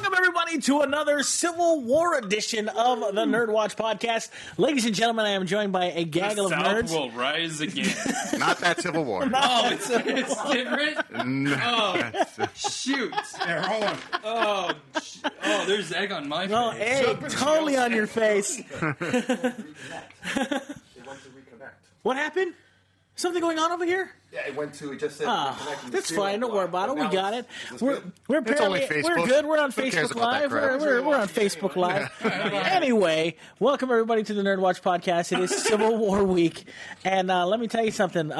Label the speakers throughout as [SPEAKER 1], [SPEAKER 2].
[SPEAKER 1] Welcome, everybody, to another Civil War edition of the NERDWatch podcast. Ladies and gentlemen, I am joined by a gaggle of nerds.
[SPEAKER 2] The South will rise again.
[SPEAKER 3] Not that Civil War.
[SPEAKER 2] It's different?
[SPEAKER 3] No.
[SPEAKER 2] Oh, shoot.
[SPEAKER 4] Here, hold on.
[SPEAKER 2] Oh, there's egg on my face.
[SPEAKER 1] Oh, egg, totally on your face.
[SPEAKER 3] They want to reconnect.
[SPEAKER 1] What happened? Something going on over here?
[SPEAKER 3] Yeah, it went to. It just said.
[SPEAKER 1] That's fine. Don't worry about it. We got it. We're
[SPEAKER 3] It's only
[SPEAKER 1] apparently
[SPEAKER 3] Facebook.
[SPEAKER 1] we're good. We're on
[SPEAKER 3] Who cares
[SPEAKER 1] Facebook
[SPEAKER 3] about that
[SPEAKER 1] Live.
[SPEAKER 3] crap?
[SPEAKER 1] We're on Facebook Live. Anyway, welcome everybody to the NERDWatch podcast. It is Civil War week, and let me tell you something,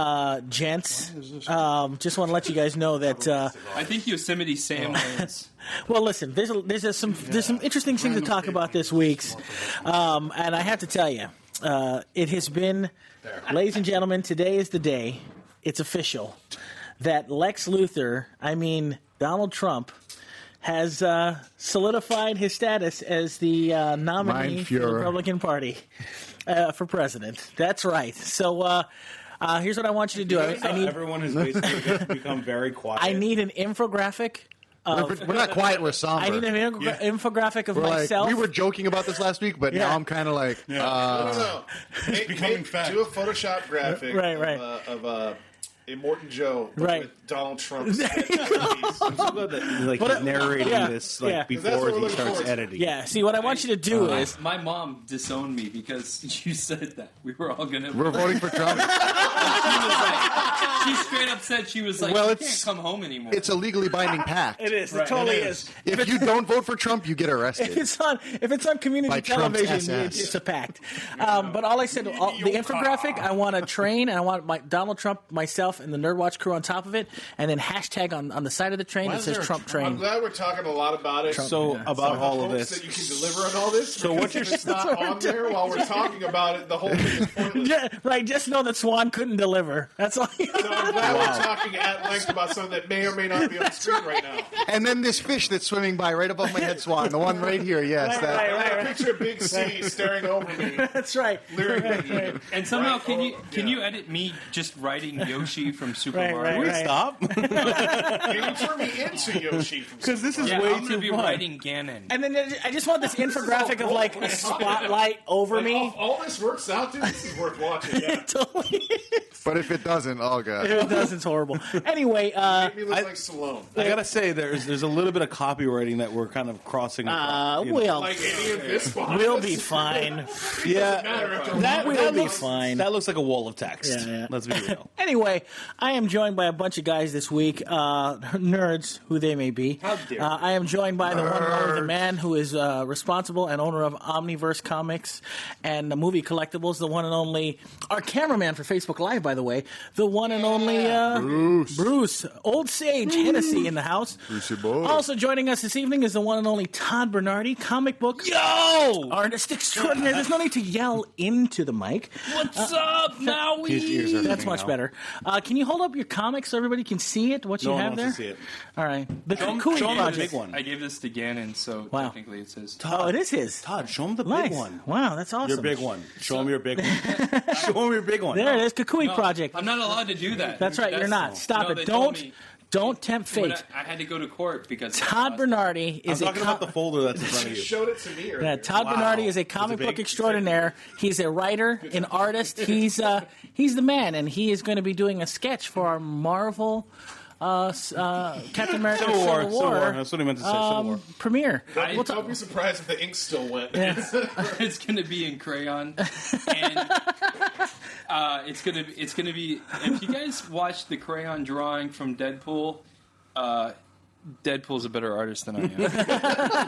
[SPEAKER 1] gents. Just want to let you guys know that.
[SPEAKER 2] I think Yosemite Sam wins.
[SPEAKER 1] Well, listen. There's some interesting things to talk about this week's, and I have to tell you, it has been, ladies and gentlemen, today is the day. It's official that Lex Luthor, Donald Trump, has solidified his status as the nominee for the Republican Party for president. That's right. So here's what I want you to do. I need
[SPEAKER 4] Everyone has basically become very quiet.
[SPEAKER 1] I need an infographic.
[SPEAKER 3] We're not quiet. We're somber.
[SPEAKER 1] I need an infographic of
[SPEAKER 3] We're
[SPEAKER 1] myself.
[SPEAKER 3] we were joking about this last week, but now I'm kind of like.
[SPEAKER 5] No.
[SPEAKER 4] It's becoming fact.
[SPEAKER 5] Do a Photoshop graphic
[SPEAKER 1] Right.
[SPEAKER 5] of Immortan Joe
[SPEAKER 1] Right.
[SPEAKER 5] with Donald Trump's head.
[SPEAKER 4] Like he's narrating this before he starts editing.
[SPEAKER 1] Yeah. See, what I want you to do is.
[SPEAKER 2] My mom disowned me because you said that. We were all going to...
[SPEAKER 3] We're voting for Trump.
[SPEAKER 2] She straight up said, she was like,
[SPEAKER 3] Well,
[SPEAKER 2] you
[SPEAKER 3] it's-
[SPEAKER 2] can't come home anymore.
[SPEAKER 3] It's a legally binding pact.
[SPEAKER 1] It is. It
[SPEAKER 2] Right.
[SPEAKER 1] totally
[SPEAKER 4] It
[SPEAKER 1] is.
[SPEAKER 3] If you don't vote for Trump, you get arrested.
[SPEAKER 1] If it's on community
[SPEAKER 3] By Trump's
[SPEAKER 1] television,
[SPEAKER 3] SS.
[SPEAKER 1] it's a pact. But all I said, the infographic, I want a train, and I want Donald Trump, myself, and the NERDWatch crew on top of it, and then hashtag on the side of the train that says Trump
[SPEAKER 5] I'm
[SPEAKER 1] train.
[SPEAKER 5] glad we're talking a lot about it.
[SPEAKER 4] So about all of
[SPEAKER 5] Hopes
[SPEAKER 4] this.
[SPEAKER 5] that you can deliver on all this.
[SPEAKER 4] So what
[SPEAKER 5] if it's not on there while we're talking about it, the whole thing is pointless.
[SPEAKER 1] Yeah, right. Just know that Swan couldn't deliver. That's all.
[SPEAKER 5] So I'm glad we're talking at length about something that may or may not be on the screen right now.
[SPEAKER 3] And then this fish that's swimming by right above my head, Swan, the one right here. Yes,
[SPEAKER 1] Right,
[SPEAKER 3] that.
[SPEAKER 1] right,
[SPEAKER 5] I picture a big C staring over me.
[SPEAKER 1] That's right.
[SPEAKER 5] Leering at me.
[SPEAKER 2] and somehow,
[SPEAKER 5] Right.
[SPEAKER 2] can you edit me just writing Yoshi from Super
[SPEAKER 1] Right,
[SPEAKER 2] Mario?
[SPEAKER 1] right, right.
[SPEAKER 4] Stop.
[SPEAKER 5] Can you turn me into Yoshi?
[SPEAKER 4] Because this is
[SPEAKER 2] Yeah,
[SPEAKER 4] way
[SPEAKER 2] I'm going to
[SPEAKER 4] too
[SPEAKER 2] be
[SPEAKER 4] fun.
[SPEAKER 2] writing Ganon.
[SPEAKER 1] And then I just want this infographic of like a spotlight over me.
[SPEAKER 5] All this works out, dude. This is worth watching. Yeah.
[SPEAKER 1] It totally is.
[SPEAKER 3] But if it doesn't, oh god.
[SPEAKER 1] If it does, it's horrible. Anyway,
[SPEAKER 5] Make me look like Stallone.
[SPEAKER 4] I gotta say, there's a little bit of copywriting that we're kind of crossing.
[SPEAKER 1] we'll
[SPEAKER 5] Like any of this.
[SPEAKER 1] we'll be fine.
[SPEAKER 4] yeah,
[SPEAKER 1] That will be
[SPEAKER 4] looks
[SPEAKER 1] fine.
[SPEAKER 4] That looks like a wall of text.
[SPEAKER 1] Yeah.
[SPEAKER 4] Let's be real.
[SPEAKER 1] Anyway, I am joined by a bunch of guys this week, nerds, who they may be.
[SPEAKER 2] How dare you.
[SPEAKER 1] I am joined by the one and only the man who is responsible and owner of Omniverse Comics and the movie collectibles, the one and only, our cameraman for Facebook Live, by the way, the one and only Bruce, Old Sage Hennessy in the house.
[SPEAKER 3] Brucey boy.
[SPEAKER 1] Also joining us this evening is the one and only Todd Bernardi, comic book artist extraordinary. There's no need to yell into the mic.
[SPEAKER 2] What's up, now?
[SPEAKER 4] His ears are
[SPEAKER 1] That's
[SPEAKER 4] ringing
[SPEAKER 1] much
[SPEAKER 4] out.
[SPEAKER 1] better. Can you hold up your comics so everybody can see it? What you
[SPEAKER 4] No one
[SPEAKER 1] have
[SPEAKER 4] wants
[SPEAKER 1] there?
[SPEAKER 4] to see it.
[SPEAKER 1] All right, the
[SPEAKER 4] Show 'em
[SPEAKER 1] Kukui
[SPEAKER 4] the
[SPEAKER 1] project.
[SPEAKER 4] big one.
[SPEAKER 2] I gave this to Ganon, so
[SPEAKER 1] Wow.
[SPEAKER 2] technically it says...
[SPEAKER 1] Oh, it is his.
[SPEAKER 4] Todd, show him the
[SPEAKER 1] Nice.
[SPEAKER 4] big one.
[SPEAKER 1] Wow, that's awesome.
[SPEAKER 4] Your big one. Show him your big one. Show him your big one.
[SPEAKER 1] There it is, Kukui
[SPEAKER 2] No,
[SPEAKER 1] project.
[SPEAKER 2] I'm not allowed to do that.
[SPEAKER 1] That's right. You're not. Stop
[SPEAKER 2] No,
[SPEAKER 1] it.
[SPEAKER 2] they told
[SPEAKER 1] Don't
[SPEAKER 2] me
[SPEAKER 1] tempt
[SPEAKER 2] when
[SPEAKER 1] fate.
[SPEAKER 2] I had to go to court because...
[SPEAKER 1] Todd Bernardi
[SPEAKER 4] I'm
[SPEAKER 1] is a
[SPEAKER 4] talking about the folder that's in front
[SPEAKER 5] You
[SPEAKER 4] of you.
[SPEAKER 5] showed it to me earlier.
[SPEAKER 1] yeah, Todd
[SPEAKER 4] Wow.
[SPEAKER 1] Bernardi is a
[SPEAKER 4] Is
[SPEAKER 1] comic
[SPEAKER 4] it
[SPEAKER 1] book
[SPEAKER 4] big?
[SPEAKER 1] extraordinaire. He's a writer, an artist. He's the man, and he is going to be doing a sketch for our Marvel Captain America
[SPEAKER 4] Civil War.
[SPEAKER 1] Civil War
[SPEAKER 4] That's what he meant to say. Civil War.
[SPEAKER 1] premiere.
[SPEAKER 5] Don't be surprised if the ink still wet.
[SPEAKER 2] It's going to be in crayon, and it's going to be. If you guys watch the crayon drawing from Deadpool, Deadpool's a better artist than I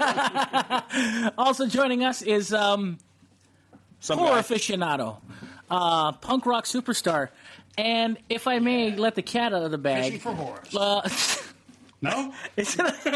[SPEAKER 2] am.
[SPEAKER 1] Also joining us is
[SPEAKER 4] Some
[SPEAKER 1] horror
[SPEAKER 4] guy.
[SPEAKER 1] aficionado, punk rock superstar, and if I may let the cat out of the bag,
[SPEAKER 5] For horrors.
[SPEAKER 4] No?
[SPEAKER 1] is it,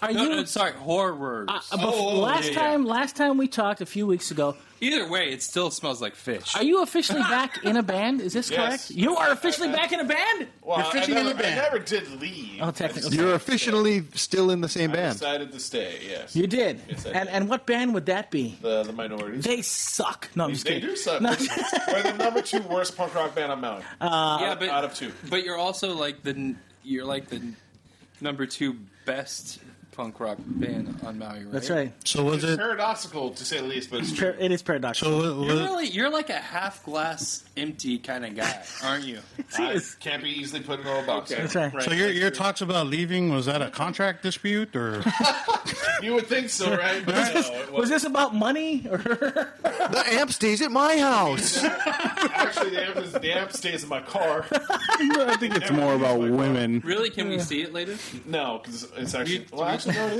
[SPEAKER 1] are you?
[SPEAKER 2] No, sorry, horrors.
[SPEAKER 1] Last time we talked a few weeks ago,
[SPEAKER 2] Either way, it still smells like fish.
[SPEAKER 1] are you officially back in a band? Is this
[SPEAKER 5] Yes.
[SPEAKER 1] correct? You are officially back in a band?
[SPEAKER 5] Well,
[SPEAKER 4] You're fishing in the
[SPEAKER 5] I
[SPEAKER 4] band.
[SPEAKER 5] never did leave.
[SPEAKER 1] Oh, technically.
[SPEAKER 3] You're officially still in the same
[SPEAKER 5] I
[SPEAKER 3] band.
[SPEAKER 5] decided to stay, yes.
[SPEAKER 1] You did.
[SPEAKER 5] Yes, I
[SPEAKER 1] and
[SPEAKER 5] did.
[SPEAKER 1] and what band would that be?
[SPEAKER 5] The minorities.
[SPEAKER 1] They suck. No, I'm just
[SPEAKER 5] They
[SPEAKER 1] kidding.
[SPEAKER 5] do suck.
[SPEAKER 1] No.
[SPEAKER 5] We're the number 2 worst punk rock band on Mountain.
[SPEAKER 2] Yeah,
[SPEAKER 5] out of 2.
[SPEAKER 2] But you're also like the number 2 best punk rock band on Maui, right?
[SPEAKER 1] That's right.
[SPEAKER 4] So was
[SPEAKER 5] It's
[SPEAKER 4] it?
[SPEAKER 5] paradoxical, to say the least, but it's true.
[SPEAKER 1] It is paradoxical.
[SPEAKER 4] So
[SPEAKER 2] You're like a half glass empty kind of guy, aren't you?
[SPEAKER 5] I can't be easily put in a box.
[SPEAKER 2] Okay.
[SPEAKER 1] That's right.
[SPEAKER 6] So your talks about leaving, was that a contract dispute or?
[SPEAKER 5] You would think so, right? But no, it
[SPEAKER 1] Was
[SPEAKER 5] wasn't.
[SPEAKER 1] this about money? Or
[SPEAKER 3] The amp stays at my house.
[SPEAKER 5] Actually, the amp stays in my car.
[SPEAKER 4] I think it's more about women.
[SPEAKER 2] Really? Can we see it later?
[SPEAKER 5] No, because it's actually. Well, actually, no, it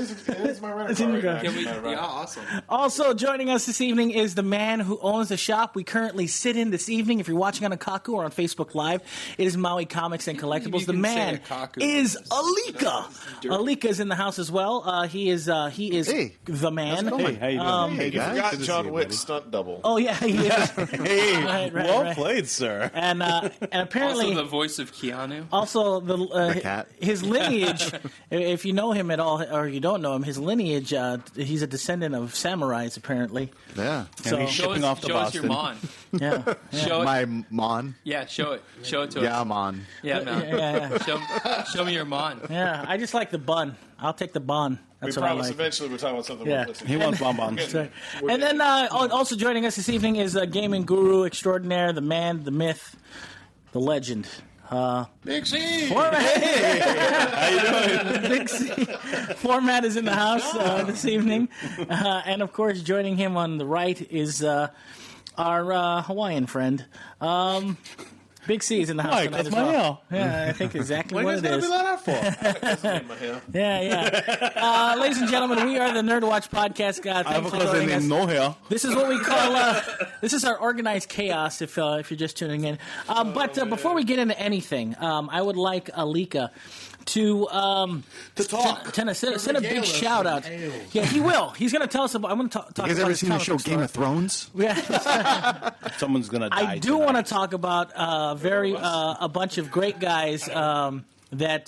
[SPEAKER 5] is my rental
[SPEAKER 1] It's in
[SPEAKER 5] car
[SPEAKER 1] your
[SPEAKER 5] right
[SPEAKER 1] car.
[SPEAKER 5] now.
[SPEAKER 2] Can we?
[SPEAKER 5] Matter of fact.
[SPEAKER 2] Yeah, awesome.
[SPEAKER 1] Also joining us this evening is the man who owns the shop we currently sit in this evening. If you're watching on Akaku or on Facebook Live, it is Maui Comics and Collectibles.
[SPEAKER 2] You
[SPEAKER 1] The
[SPEAKER 2] can
[SPEAKER 1] man
[SPEAKER 2] say Akaku.
[SPEAKER 1] is Alika. Alika is in the house as well. He is
[SPEAKER 3] Hey.
[SPEAKER 1] the man.
[SPEAKER 3] How's it going?
[SPEAKER 4] Hey, how you doing?
[SPEAKER 3] Hey,
[SPEAKER 5] You
[SPEAKER 3] guys.
[SPEAKER 5] forgot
[SPEAKER 4] Good to see
[SPEAKER 5] John
[SPEAKER 4] you,
[SPEAKER 5] Wick's
[SPEAKER 4] buddy.
[SPEAKER 5] stunt double.
[SPEAKER 1] Oh yeah, he is.
[SPEAKER 4] Hey,
[SPEAKER 1] Right,
[SPEAKER 4] well
[SPEAKER 1] right.
[SPEAKER 4] played, sir.
[SPEAKER 1] And apparently
[SPEAKER 2] Also, the voice of Keanu.
[SPEAKER 1] Also,
[SPEAKER 3] The cat.
[SPEAKER 1] his lineage, if you know him at all, or you don't know him, his lineage, he's a descendant of samurais, apparently.
[SPEAKER 3] Yeah.
[SPEAKER 1] So,
[SPEAKER 4] he's shipping off to
[SPEAKER 2] show us your
[SPEAKER 4] Boston.
[SPEAKER 2] mon.
[SPEAKER 1] yeah.
[SPEAKER 2] Show it.
[SPEAKER 3] My mon.
[SPEAKER 2] Yeah, show it. Show it to
[SPEAKER 3] Yeah,
[SPEAKER 2] us.
[SPEAKER 3] mon.
[SPEAKER 2] Yeah, man.
[SPEAKER 1] Yeah.
[SPEAKER 2] Show me your mon.
[SPEAKER 1] Yeah, I just like the bun. I'll take the bun.
[SPEAKER 5] We
[SPEAKER 1] That's what I
[SPEAKER 5] promise
[SPEAKER 1] like.
[SPEAKER 5] eventually we're talking about something
[SPEAKER 1] Yeah.
[SPEAKER 5] we're listening
[SPEAKER 4] He
[SPEAKER 5] to.
[SPEAKER 4] wants bonbons.
[SPEAKER 1] That's right. And then also joining us this evening is a gaming guru extraordinaire, the man, the myth, the legend.
[SPEAKER 6] Big C.
[SPEAKER 1] Big C. Format is in the house this evening. And of course, joining him on the right is our Hawaiian friend. Big C is in the house
[SPEAKER 4] Mike,
[SPEAKER 1] tonight
[SPEAKER 4] that's
[SPEAKER 1] as
[SPEAKER 4] my
[SPEAKER 1] well.
[SPEAKER 4] nail.
[SPEAKER 1] Yeah, I think exactly what
[SPEAKER 6] Why
[SPEAKER 1] it
[SPEAKER 6] does
[SPEAKER 1] is.
[SPEAKER 6] that be that for?
[SPEAKER 5] In my hair.
[SPEAKER 1] Yeah. Ladies and gentlemen, we are the NERDWatch podcast. God,
[SPEAKER 4] I have
[SPEAKER 1] thanks
[SPEAKER 4] a
[SPEAKER 1] for
[SPEAKER 4] cousin
[SPEAKER 1] joining us.
[SPEAKER 4] named No Hair.
[SPEAKER 1] This is what we call this is our organized chaos. If you're just tuning in, but before we get into anything, I would like Alika to
[SPEAKER 6] talk.
[SPEAKER 1] send a big
[SPEAKER 6] us
[SPEAKER 1] shout out.
[SPEAKER 6] tales.
[SPEAKER 1] Yeah, he will. He's going to tell us about. I'm going to talk
[SPEAKER 3] You guys
[SPEAKER 1] about
[SPEAKER 3] ever
[SPEAKER 1] his
[SPEAKER 3] seen the
[SPEAKER 1] comic
[SPEAKER 3] show
[SPEAKER 1] book
[SPEAKER 3] Game
[SPEAKER 1] store.
[SPEAKER 3] of Thrones?
[SPEAKER 1] Yeah.
[SPEAKER 4] Someone's gonna die.
[SPEAKER 1] I do want to talk about a bunch of great guys that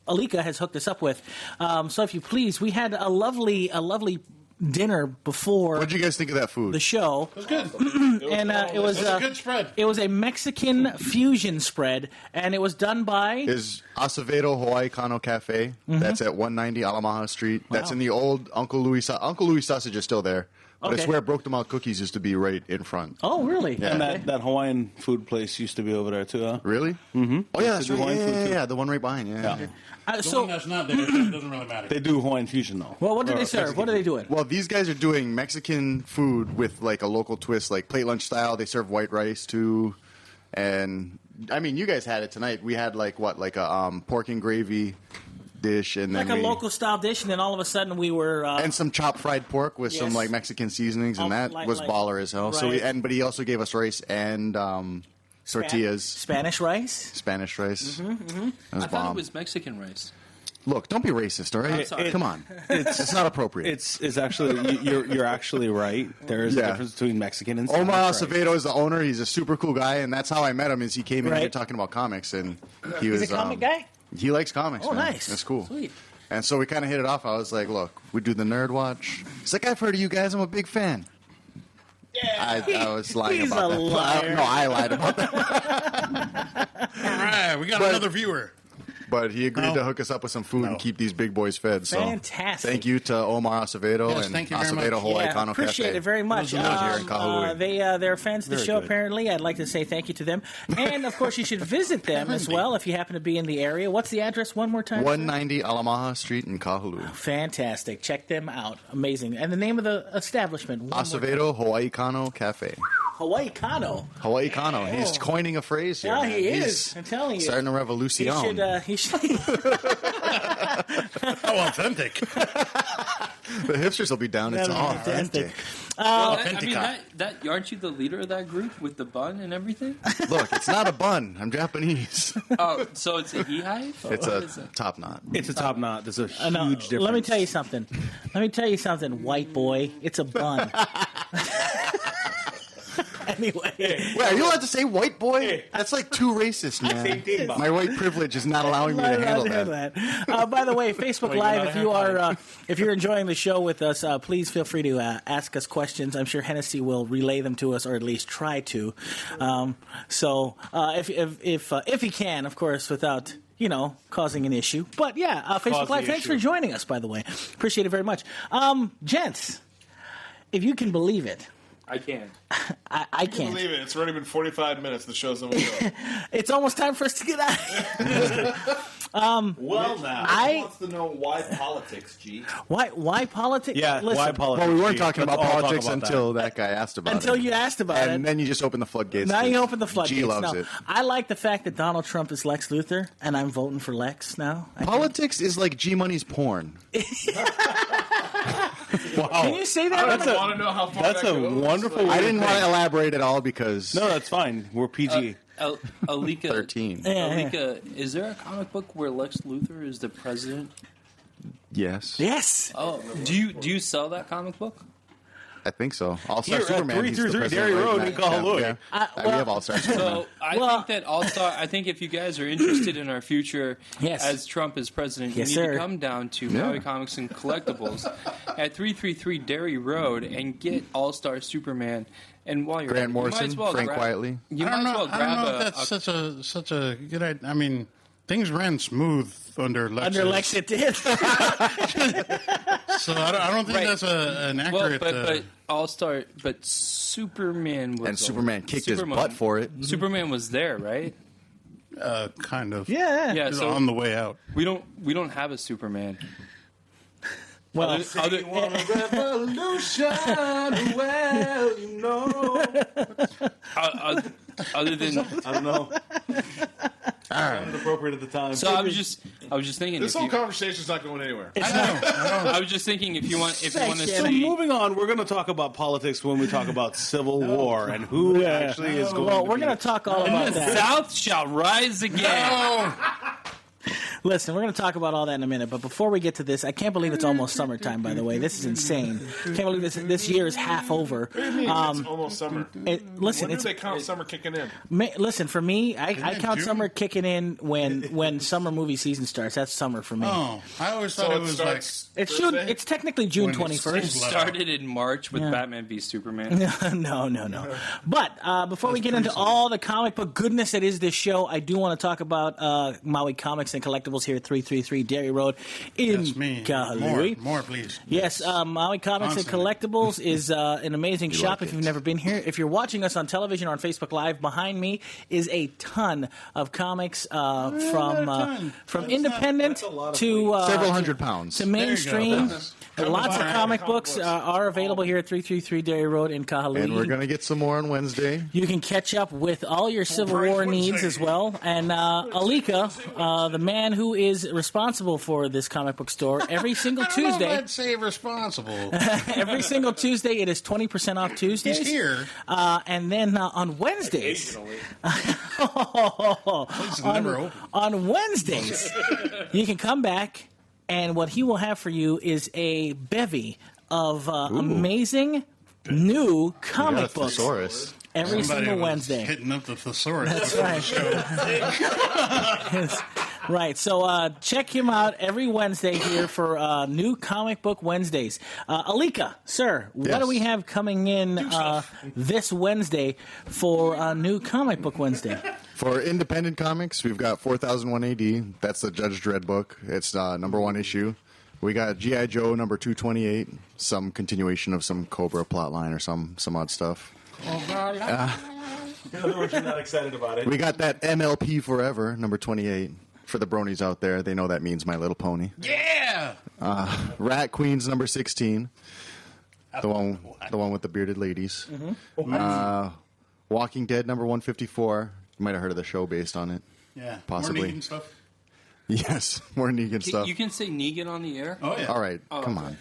[SPEAKER 1] Alika has hooked us up with. So if you please, we had a lovely dinner before
[SPEAKER 3] What'd you guys think of that food?
[SPEAKER 1] the show.
[SPEAKER 6] It was good.
[SPEAKER 1] And it was
[SPEAKER 6] It was a good spread.
[SPEAKER 1] It was a Mexican fusion spread, and it was done by
[SPEAKER 3] Is Acevedo Hawaii Kano Cafe. That's at 190 Alamaha Street. That's in the old Uncle Louis. Uncle Louis sausage is still there. But it's
[SPEAKER 1] Okay.
[SPEAKER 3] where Broke Them Out Cookies used to be right in front.
[SPEAKER 1] Oh, really?
[SPEAKER 3] Yeah.
[SPEAKER 4] And
[SPEAKER 1] Okay.
[SPEAKER 4] that Hawaiian food place used to be over there too, huh?
[SPEAKER 3] Really? Mm-hmm. Oh, yeah, that's
[SPEAKER 4] do
[SPEAKER 3] right.
[SPEAKER 4] Hawaiian
[SPEAKER 3] Yeah,
[SPEAKER 4] food,
[SPEAKER 3] yeah,
[SPEAKER 4] too.
[SPEAKER 3] yeah, the one right behind. Yeah.
[SPEAKER 4] Yeah.
[SPEAKER 6] The one
[SPEAKER 1] So,
[SPEAKER 6] that's not there, it doesn't really matter.
[SPEAKER 4] They do Hawaiian fusion though.
[SPEAKER 1] well, what did
[SPEAKER 4] Or
[SPEAKER 1] they serve?
[SPEAKER 4] Mexican
[SPEAKER 1] What are they doing?
[SPEAKER 3] Well, these guys are doing Mexican food with like a local twist, like plate lunch style. They serve white rice too, and I mean, you guys had it tonight. We had like a pork and gravy dish, and then
[SPEAKER 1] Like a local style dish, and then all of a sudden we were
[SPEAKER 3] and some chopped fried pork with some
[SPEAKER 1] Yes.
[SPEAKER 3] like Mexican seasonings, and
[SPEAKER 1] Oh,
[SPEAKER 3] that
[SPEAKER 1] like-
[SPEAKER 3] was
[SPEAKER 1] like-
[SPEAKER 3] baller as hell. So
[SPEAKER 1] right.
[SPEAKER 3] but he also gave us rice and tortillas,
[SPEAKER 1] Spanish rice.
[SPEAKER 3] Spanish rice. That was
[SPEAKER 2] I thought
[SPEAKER 3] bomb.
[SPEAKER 2] it was Mexican rice.
[SPEAKER 3] Look, don't be racist, all right?
[SPEAKER 2] sorry.
[SPEAKER 3] Come on, it's not appropriate.
[SPEAKER 4] It's actually you're actually right. There is a
[SPEAKER 3] Yeah.
[SPEAKER 4] difference between Mexican and Spanish
[SPEAKER 3] Omar
[SPEAKER 4] rice.
[SPEAKER 3] Acevedo is the owner. He's a super cool guy, and that's how I met him. Is he came in here
[SPEAKER 1] Right.
[SPEAKER 3] talking about comics, and he was
[SPEAKER 1] He's a comic guy.
[SPEAKER 3] He likes comics.
[SPEAKER 1] Oh,
[SPEAKER 3] man.
[SPEAKER 1] nice.
[SPEAKER 3] That's cool.
[SPEAKER 1] Sweet.
[SPEAKER 3] And so we kind of hit it off. I was like, "Look, we do the Nerd Watch." He's like, "I've heard of you guys. I'm a big fan."
[SPEAKER 1] Yeah.
[SPEAKER 3] I was lying
[SPEAKER 1] He's
[SPEAKER 3] about
[SPEAKER 1] a
[SPEAKER 3] that.
[SPEAKER 1] liar.
[SPEAKER 3] No, I lied about that.
[SPEAKER 6] All right, we got
[SPEAKER 3] But-
[SPEAKER 6] another viewer.
[SPEAKER 3] But he agreed
[SPEAKER 6] No.
[SPEAKER 3] to hook us up with some food and
[SPEAKER 6] No.
[SPEAKER 3] keep these big boys fed. So
[SPEAKER 1] Fantastic.
[SPEAKER 3] thank you to Omar Acevedo
[SPEAKER 6] Yes,
[SPEAKER 3] and
[SPEAKER 6] thank you very
[SPEAKER 3] Acevedo
[SPEAKER 6] much.
[SPEAKER 3] Hawaii
[SPEAKER 1] Yeah,
[SPEAKER 3] Kano
[SPEAKER 1] appreciate
[SPEAKER 3] Cafe.
[SPEAKER 1] it very much.
[SPEAKER 3] He lives here in Kahului.
[SPEAKER 1] They're fans of the
[SPEAKER 4] Very
[SPEAKER 1] show,
[SPEAKER 4] good.
[SPEAKER 1] apparently. I'd like to say thank you to them. And, of course, you should visit them as well if you happen to be in the area. What's the address one more time?
[SPEAKER 3] 190 Alamaha Street in Kahului.
[SPEAKER 1] Fantastic. Check them out. Amazing. And the name of the establishment? One more time.
[SPEAKER 3] Acevedo Hawaii Kano Cafe.
[SPEAKER 1] Hawaii Kano.
[SPEAKER 3] Hawaii Kano. He's coining a phrase here.
[SPEAKER 1] Yeah,
[SPEAKER 3] man.
[SPEAKER 1] he is.
[SPEAKER 3] He's
[SPEAKER 1] I'm telling you.
[SPEAKER 3] starting a
[SPEAKER 1] He
[SPEAKER 3] revolution.
[SPEAKER 1] should.
[SPEAKER 6] How authentic.
[SPEAKER 3] The hipsters will be down. It's
[SPEAKER 1] That'll be
[SPEAKER 3] all
[SPEAKER 1] fantastic.
[SPEAKER 3] authentic.
[SPEAKER 2] Aren't you the leader of that group with the bun and everything?
[SPEAKER 3] Look, it's not a bun. I'm Japanese.
[SPEAKER 2] Oh, so it's a beehive?
[SPEAKER 3] It's
[SPEAKER 2] What
[SPEAKER 3] a
[SPEAKER 2] is it?
[SPEAKER 3] top knot.
[SPEAKER 4] It's a top knot. There's a huge
[SPEAKER 1] No,
[SPEAKER 4] difference.
[SPEAKER 1] let me tell you something. White boy. It's a bun. Anyway.
[SPEAKER 3] Wait, are you allowed to say white boy? That's like too racist, man. My white privilege is not allowing me to handle that.
[SPEAKER 1] By the way, Facebook Live, if you're enjoying the show with us, please feel free to ask us questions. I'm sure Hennessy will relay them to us, or at least try to. If he can, of course, without causing an issue. But yeah, Facebook Live, thanks for joining us, by the way. Appreciate it very much. Gents, if you can believe it.
[SPEAKER 2] I can.
[SPEAKER 1] I can't.
[SPEAKER 5] Believe it. It's already been 45 minutes. The show's almost over.
[SPEAKER 1] It's almost time for us to get out of here.
[SPEAKER 7] Well, now,
[SPEAKER 1] I-
[SPEAKER 7] who wants to know why politics, G?
[SPEAKER 1] Why politics?
[SPEAKER 4] Yeah,
[SPEAKER 1] Listen,
[SPEAKER 4] why politics?
[SPEAKER 3] Well, we weren't talking
[SPEAKER 4] Let's
[SPEAKER 3] about
[SPEAKER 4] all talk
[SPEAKER 3] politics
[SPEAKER 4] about that.
[SPEAKER 3] until that guy asked about it.
[SPEAKER 1] Until you asked about
[SPEAKER 3] and
[SPEAKER 1] it.
[SPEAKER 3] then you just opened the floodgates.
[SPEAKER 1] Now you open the floodgates.
[SPEAKER 3] G loves
[SPEAKER 1] No,
[SPEAKER 3] it.
[SPEAKER 1] I like the fact that Donald Trump is Lex Luthor, and I'm voting for Lex now.
[SPEAKER 3] Politics is like G Money's porn.
[SPEAKER 1] Can you say that?
[SPEAKER 5] I want to know how far
[SPEAKER 4] That's
[SPEAKER 5] that
[SPEAKER 4] a
[SPEAKER 5] goes.
[SPEAKER 4] wonderful.
[SPEAKER 3] I didn't want to elaborate at all because
[SPEAKER 4] No, that's fine. We're PG.
[SPEAKER 2] Alika,
[SPEAKER 3] 13.
[SPEAKER 2] Alika, is there a comic book where Lex Luthor is the president?
[SPEAKER 3] Yes,
[SPEAKER 1] Yes.
[SPEAKER 2] Oh, do you sell that comic book?
[SPEAKER 3] I think so. All-Star
[SPEAKER 4] Here at
[SPEAKER 3] Superman. he's the
[SPEAKER 4] 333
[SPEAKER 3] president
[SPEAKER 4] Dairy
[SPEAKER 3] right
[SPEAKER 4] Road
[SPEAKER 3] now.
[SPEAKER 4] in Kahului.
[SPEAKER 3] Yeah. We have All-Star Superman.
[SPEAKER 2] So I think that I think if you guys are interested in our future
[SPEAKER 1] Yes.
[SPEAKER 2] as Trump is president,
[SPEAKER 1] Yes,
[SPEAKER 2] you need
[SPEAKER 1] sir.
[SPEAKER 2] to come down to Maui Comics and Collectibles at 333 Dairy Road and get All Star Superman. And while you're
[SPEAKER 3] Grant
[SPEAKER 2] at it, you might
[SPEAKER 3] Morrison,
[SPEAKER 2] as well
[SPEAKER 3] Frank
[SPEAKER 2] grab-
[SPEAKER 3] Quietly.
[SPEAKER 2] You
[SPEAKER 6] I
[SPEAKER 2] might
[SPEAKER 6] don't
[SPEAKER 2] as
[SPEAKER 6] know.
[SPEAKER 2] well
[SPEAKER 6] I don't
[SPEAKER 2] grab
[SPEAKER 6] know if that's
[SPEAKER 2] a
[SPEAKER 6] such a good idea. I mean, things ran smooth under Lex.
[SPEAKER 1] Under Lex, it did.
[SPEAKER 6] So I don't think
[SPEAKER 2] Right.
[SPEAKER 6] that's an
[SPEAKER 2] well,
[SPEAKER 6] accurate.
[SPEAKER 2] but All Star, but Superman was
[SPEAKER 3] And Superman kicked his butt for it.
[SPEAKER 2] Superman was there, right?
[SPEAKER 6] kind of.
[SPEAKER 1] Yeah.
[SPEAKER 2] Yeah.
[SPEAKER 6] It's
[SPEAKER 2] So
[SPEAKER 6] on the way out.
[SPEAKER 2] we don't have a Superman.
[SPEAKER 1] Well,
[SPEAKER 2] Other-
[SPEAKER 7] Revolution, well, you know.
[SPEAKER 2] other than
[SPEAKER 4] I don't know. Sounded appropriate at the time.
[SPEAKER 2] so, I was just thinking.
[SPEAKER 5] This
[SPEAKER 2] if
[SPEAKER 5] whole
[SPEAKER 2] you,
[SPEAKER 5] conversation's not going anywhere.
[SPEAKER 2] I was just thinking if you want to
[SPEAKER 1] Thanks,
[SPEAKER 4] So
[SPEAKER 2] see.
[SPEAKER 4] moving on, we're going to talk about politics when we talk about Civil War and who actually is going.
[SPEAKER 1] well,
[SPEAKER 4] to
[SPEAKER 1] we're
[SPEAKER 4] be
[SPEAKER 1] going to talk all about
[SPEAKER 2] The
[SPEAKER 1] that.
[SPEAKER 2] South shall rise again.
[SPEAKER 1] Listen, we're going to talk about all that in a minute, but before we get to this, I can't believe it's almost summertime, by the way. This is insane. Can't believe this year is half over.
[SPEAKER 5] It's almost summer.
[SPEAKER 1] Listen,
[SPEAKER 5] When do
[SPEAKER 1] it's
[SPEAKER 5] they count summer kicking in?
[SPEAKER 1] listen, for me, I count
[SPEAKER 6] June?
[SPEAKER 1] summer kicking in when summer movie season starts. That's summer for me.
[SPEAKER 6] Oh, I always thought
[SPEAKER 5] So
[SPEAKER 6] it
[SPEAKER 5] it
[SPEAKER 6] was like.
[SPEAKER 5] starts
[SPEAKER 1] It's June.
[SPEAKER 5] Thursday?
[SPEAKER 1] It's technically June
[SPEAKER 6] When it's
[SPEAKER 1] 21st.
[SPEAKER 2] Started in March with Batman v Superman.
[SPEAKER 1] No. But before we get into all the comic book goodness that is this show, I do want to talk about Maui Comics and Collectibles here at 333 Dairy Road in
[SPEAKER 6] That's me.
[SPEAKER 1] Kahului.
[SPEAKER 6] More, please.
[SPEAKER 1] Yes, Maui Comics and Collectibles is an amazing shop
[SPEAKER 3] like
[SPEAKER 1] if you've
[SPEAKER 3] it.
[SPEAKER 1] never been here. If you're watching us on television or on Facebook Live, behind me is a ton of comics from independent to
[SPEAKER 3] Several hundred pounds.
[SPEAKER 1] to mainstream. Lots of
[SPEAKER 5] buy
[SPEAKER 1] comic
[SPEAKER 5] comic
[SPEAKER 1] books
[SPEAKER 5] books.
[SPEAKER 1] are available here at 333 Dairy Road in Kahului.
[SPEAKER 3] And we're going to get some more on Wednesday.
[SPEAKER 1] You can catch up with all your Civil War needs as well. And Alika, the man who is responsible for this comic book store, every single
[SPEAKER 6] I don't know if
[SPEAKER 1] Tuesday,
[SPEAKER 6] I'd say responsible.
[SPEAKER 1] every single Tuesday, it is 20% off Tuesdays.
[SPEAKER 6] He's here.
[SPEAKER 1] And then on Wednesdays,
[SPEAKER 6] Never open.
[SPEAKER 1] on Wednesdays, you can come back, and what he will have for you is a bevy of amazing new
[SPEAKER 3] Got a
[SPEAKER 1] comic books
[SPEAKER 3] thesaurus.
[SPEAKER 1] every
[SPEAKER 6] Somebody
[SPEAKER 1] single
[SPEAKER 6] was
[SPEAKER 1] Wednesday.
[SPEAKER 6] hitting up the thesaurus.
[SPEAKER 1] That's
[SPEAKER 6] before the
[SPEAKER 1] right.
[SPEAKER 6] show.
[SPEAKER 1] Yes. Right, so check him out every Wednesday here for new comic book Wednesdays. Alika, sir, what
[SPEAKER 3] Yes.
[SPEAKER 1] do we have coming in this Wednesday for new comic book Wednesday?
[SPEAKER 3] For independent comics, we've got 4001 AD. That's the Judge Dredd book. It's #1 issue. We got G.I. Joe #228. Some continuation of some Cobra plotline or some odd stuff.
[SPEAKER 4] In other words, you're not excited about it.
[SPEAKER 3] We got that MLP Forever #28. For the bronies out there, they know that means My Little Pony.
[SPEAKER 6] Yeah.
[SPEAKER 3] Rat Queens #16. The one with the bearded ladies. Walking Dead #154. You might have heard of the show based on it.
[SPEAKER 6] Yeah.
[SPEAKER 3] Possibly.
[SPEAKER 6] More Negan stuff.
[SPEAKER 3] Yes, more Negan stuff.
[SPEAKER 2] You can say Negan on the air.
[SPEAKER 6] Oh yeah.
[SPEAKER 3] All right, come on.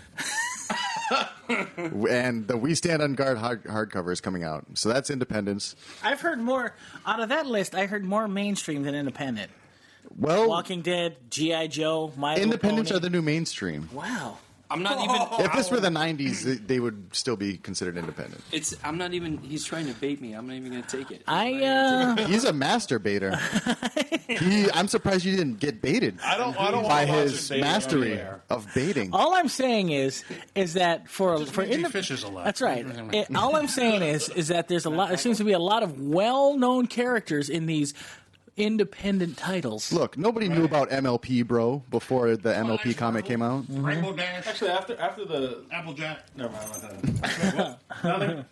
[SPEAKER 3] And the We Stand on Guard hardcover is coming out, so that's Independence.
[SPEAKER 1] I've heard more, out of that list, I heard more mainstream than independent.
[SPEAKER 3] Well,
[SPEAKER 1] Walking Dead, G.I. Joe, My Little
[SPEAKER 3] Independents
[SPEAKER 1] Pony.
[SPEAKER 3] are the new mainstream.
[SPEAKER 1] Wow.
[SPEAKER 2] I'm not even.
[SPEAKER 3] If this were the '90s, they would still be considered independent.
[SPEAKER 2] I'm not even. He's trying to bait me. I'm not even going to take it.
[SPEAKER 3] He's a masturbator. I'm surprised you didn't get baited
[SPEAKER 5] I don't
[SPEAKER 3] by
[SPEAKER 5] want to watch
[SPEAKER 3] his
[SPEAKER 5] it.
[SPEAKER 3] mastery of baiting.
[SPEAKER 1] All I'm saying is that for
[SPEAKER 6] means he fishes a lot.
[SPEAKER 1] That's right. All I'm saying is that there seems to be a lot of well-known characters in these independent titles.
[SPEAKER 3] Look, nobody knew about MLP, bro, before the MLP comic came out.
[SPEAKER 6] Rainbow Dash.
[SPEAKER 5] Actually, after the
[SPEAKER 6] Applejack.
[SPEAKER 5] never mind. Nothing.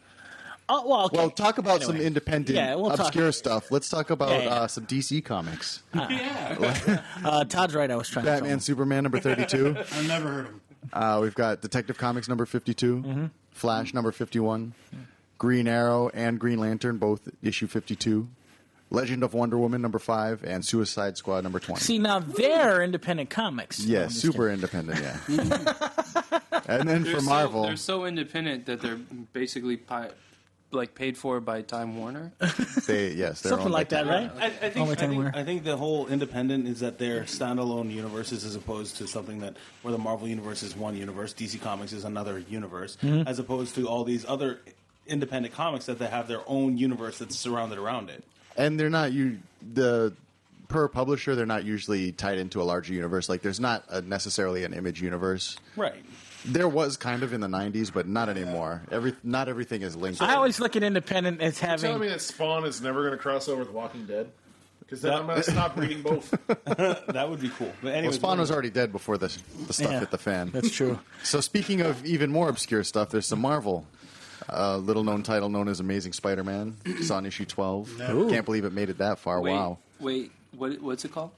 [SPEAKER 1] Oh, well, okay.
[SPEAKER 3] Well, talk about some independent,
[SPEAKER 1] Yeah, we'll talk-
[SPEAKER 3] obscure stuff. Let's talk about
[SPEAKER 1] Yeah.
[SPEAKER 3] some DC comics.
[SPEAKER 1] Todd's right. I was trying
[SPEAKER 3] Batman,
[SPEAKER 1] to.
[SPEAKER 3] Superman, number 32.
[SPEAKER 6] I've never heard of him.
[SPEAKER 3] We've got Detective Comics, number 52. Flash, number 51. Green Arrow and Green Lantern, both issue 52. Legend of Wonder Woman, number 5. And Suicide Squad, number 20.
[SPEAKER 1] See, now they're independent comics.
[SPEAKER 3] Yeah,
[SPEAKER 1] I'm just
[SPEAKER 3] super independent, yeah. And then for Marvel,
[SPEAKER 2] they're so independent that they're basically paid for by Time Warner.
[SPEAKER 3] they're
[SPEAKER 1] Something
[SPEAKER 3] owned
[SPEAKER 1] like
[SPEAKER 3] by
[SPEAKER 1] that,
[SPEAKER 3] Time
[SPEAKER 1] right?
[SPEAKER 4] I think the whole independent is that they're standalone universes as opposed to something that where the Marvel universe is one universe, DC Comics is another universe, as opposed to all these other independent comics that they have their own universe that's surrounded around it.
[SPEAKER 3] And they're not per publisher, they're not usually tied into a larger universe. Like there's not necessarily an Image universe.
[SPEAKER 4] Right.
[SPEAKER 3] There was kind of in the 90s, but not anymore. Not everything is linked.
[SPEAKER 1] I always look at independent as
[SPEAKER 5] Telling me
[SPEAKER 1] having.
[SPEAKER 5] that Spawn is never going to cross over with Walking Dead? Because then I'm going to stop reading both.
[SPEAKER 4] That would be cool. But
[SPEAKER 3] Well,
[SPEAKER 4] anyways,
[SPEAKER 3] Spawn was already dead before the stuff
[SPEAKER 1] Yeah,
[SPEAKER 3] hit the fan.
[SPEAKER 1] That's true.
[SPEAKER 3] So speaking of even more obscure stuff, there's some Marvel. Little known title known as Amazing Spider-Man. It's on issue 12. Can't believe it made it that far. Wow.
[SPEAKER 2] Wait, what's it called?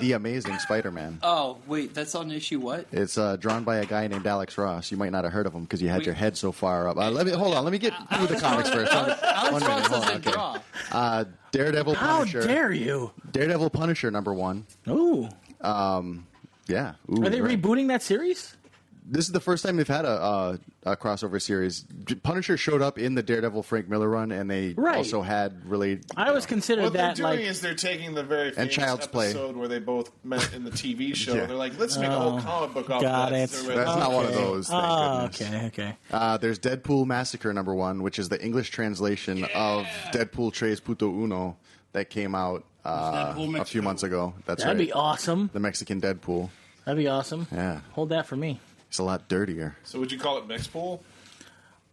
[SPEAKER 3] The Amazing Spider-Man.
[SPEAKER 2] Oh, wait, that's on issue what?
[SPEAKER 3] It's drawn by a guy named Alex Ross. You might not have heard of him because you had your head so far up. Let me get through the comics first.
[SPEAKER 2] Alex Ross
[SPEAKER 3] hold on,
[SPEAKER 2] doesn't
[SPEAKER 3] okay.
[SPEAKER 2] draw.
[SPEAKER 3] Daredevil
[SPEAKER 1] How
[SPEAKER 3] Punisher.
[SPEAKER 1] dare you?
[SPEAKER 3] Daredevil Punisher number 1.
[SPEAKER 1] Ooh.
[SPEAKER 3] Yeah. Ooh,
[SPEAKER 1] Are they
[SPEAKER 3] right.
[SPEAKER 1] rebooting that series?
[SPEAKER 3] This is the first time they've had a crossover series. Punisher showed up in the Daredevil Frank Miller run, and they
[SPEAKER 1] Right.
[SPEAKER 3] also had related.
[SPEAKER 1] I always considered
[SPEAKER 5] What they're
[SPEAKER 1] that
[SPEAKER 5] doing
[SPEAKER 1] like.
[SPEAKER 5] is they're taking the very famous
[SPEAKER 3] Child's Play.
[SPEAKER 5] episode where they both met in the TV show.
[SPEAKER 3] Yeah.
[SPEAKER 5] They're like, let's make a whole comic book off
[SPEAKER 1] got
[SPEAKER 5] that.
[SPEAKER 1] it.
[SPEAKER 5] So
[SPEAKER 3] That's not one of those. Thank
[SPEAKER 1] Oh,
[SPEAKER 3] goodness.
[SPEAKER 1] okay.
[SPEAKER 3] There's Deadpool Massacre number 1, which is the English translation of Deadpool Tres Puto Uno that came out
[SPEAKER 6] Deadpool
[SPEAKER 3] a few
[SPEAKER 6] Mexico.
[SPEAKER 3] months ago. That's
[SPEAKER 1] That'd
[SPEAKER 3] right.
[SPEAKER 1] be awesome.
[SPEAKER 3] The Mexican Deadpool.
[SPEAKER 1] That'd be awesome.
[SPEAKER 3] Yeah.
[SPEAKER 1] Hold that for me.
[SPEAKER 3] It's a lot dirtier.
[SPEAKER 5] So would you call it Mexpool?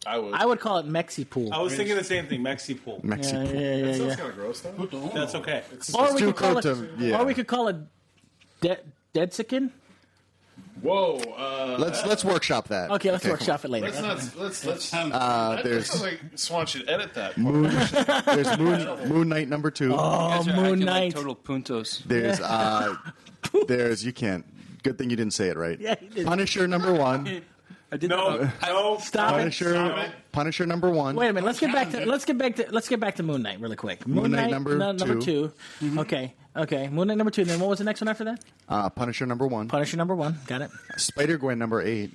[SPEAKER 5] I would.
[SPEAKER 1] I would call it Mexipool.
[SPEAKER 4] I was thinking the same thing. Mexipool.
[SPEAKER 1] Yeah,
[SPEAKER 3] Mexipool.
[SPEAKER 1] yeah, yeah,
[SPEAKER 5] That sounds
[SPEAKER 1] yeah.
[SPEAKER 5] kind of gross, though.
[SPEAKER 4] That's okay.
[SPEAKER 1] Or we
[SPEAKER 3] too
[SPEAKER 1] could call it.
[SPEAKER 3] close to- yeah.
[SPEAKER 1] Or we could call it Deadsikin.
[SPEAKER 5] Whoa.
[SPEAKER 3] Let's workshop that.
[SPEAKER 1] Okay, let's workshop it later.
[SPEAKER 5] Let's not. Let's.
[SPEAKER 3] There's
[SPEAKER 5] That sounds like Swan should edit that.
[SPEAKER 3] there's Moon Knight number 2.
[SPEAKER 2] You guys are
[SPEAKER 1] Moon
[SPEAKER 2] acting
[SPEAKER 1] Knight.
[SPEAKER 2] like total puntos.
[SPEAKER 3] There's you can't. Good thing you didn't say it right.
[SPEAKER 1] Yeah, he did.
[SPEAKER 3] Punisher number 1.
[SPEAKER 2] I did
[SPEAKER 5] No.
[SPEAKER 1] Stop it.
[SPEAKER 3] Punisher number 1.
[SPEAKER 1] Wait a minute. Let's get back to Moon Knight really quick.
[SPEAKER 3] Moon Knight number
[SPEAKER 1] two. Okay. Moon Knight number 2. Then what was the next one after that?
[SPEAKER 3] Punisher number 1.
[SPEAKER 1] Punisher number 1. Got it.
[SPEAKER 3] Spider-Gwen number 8.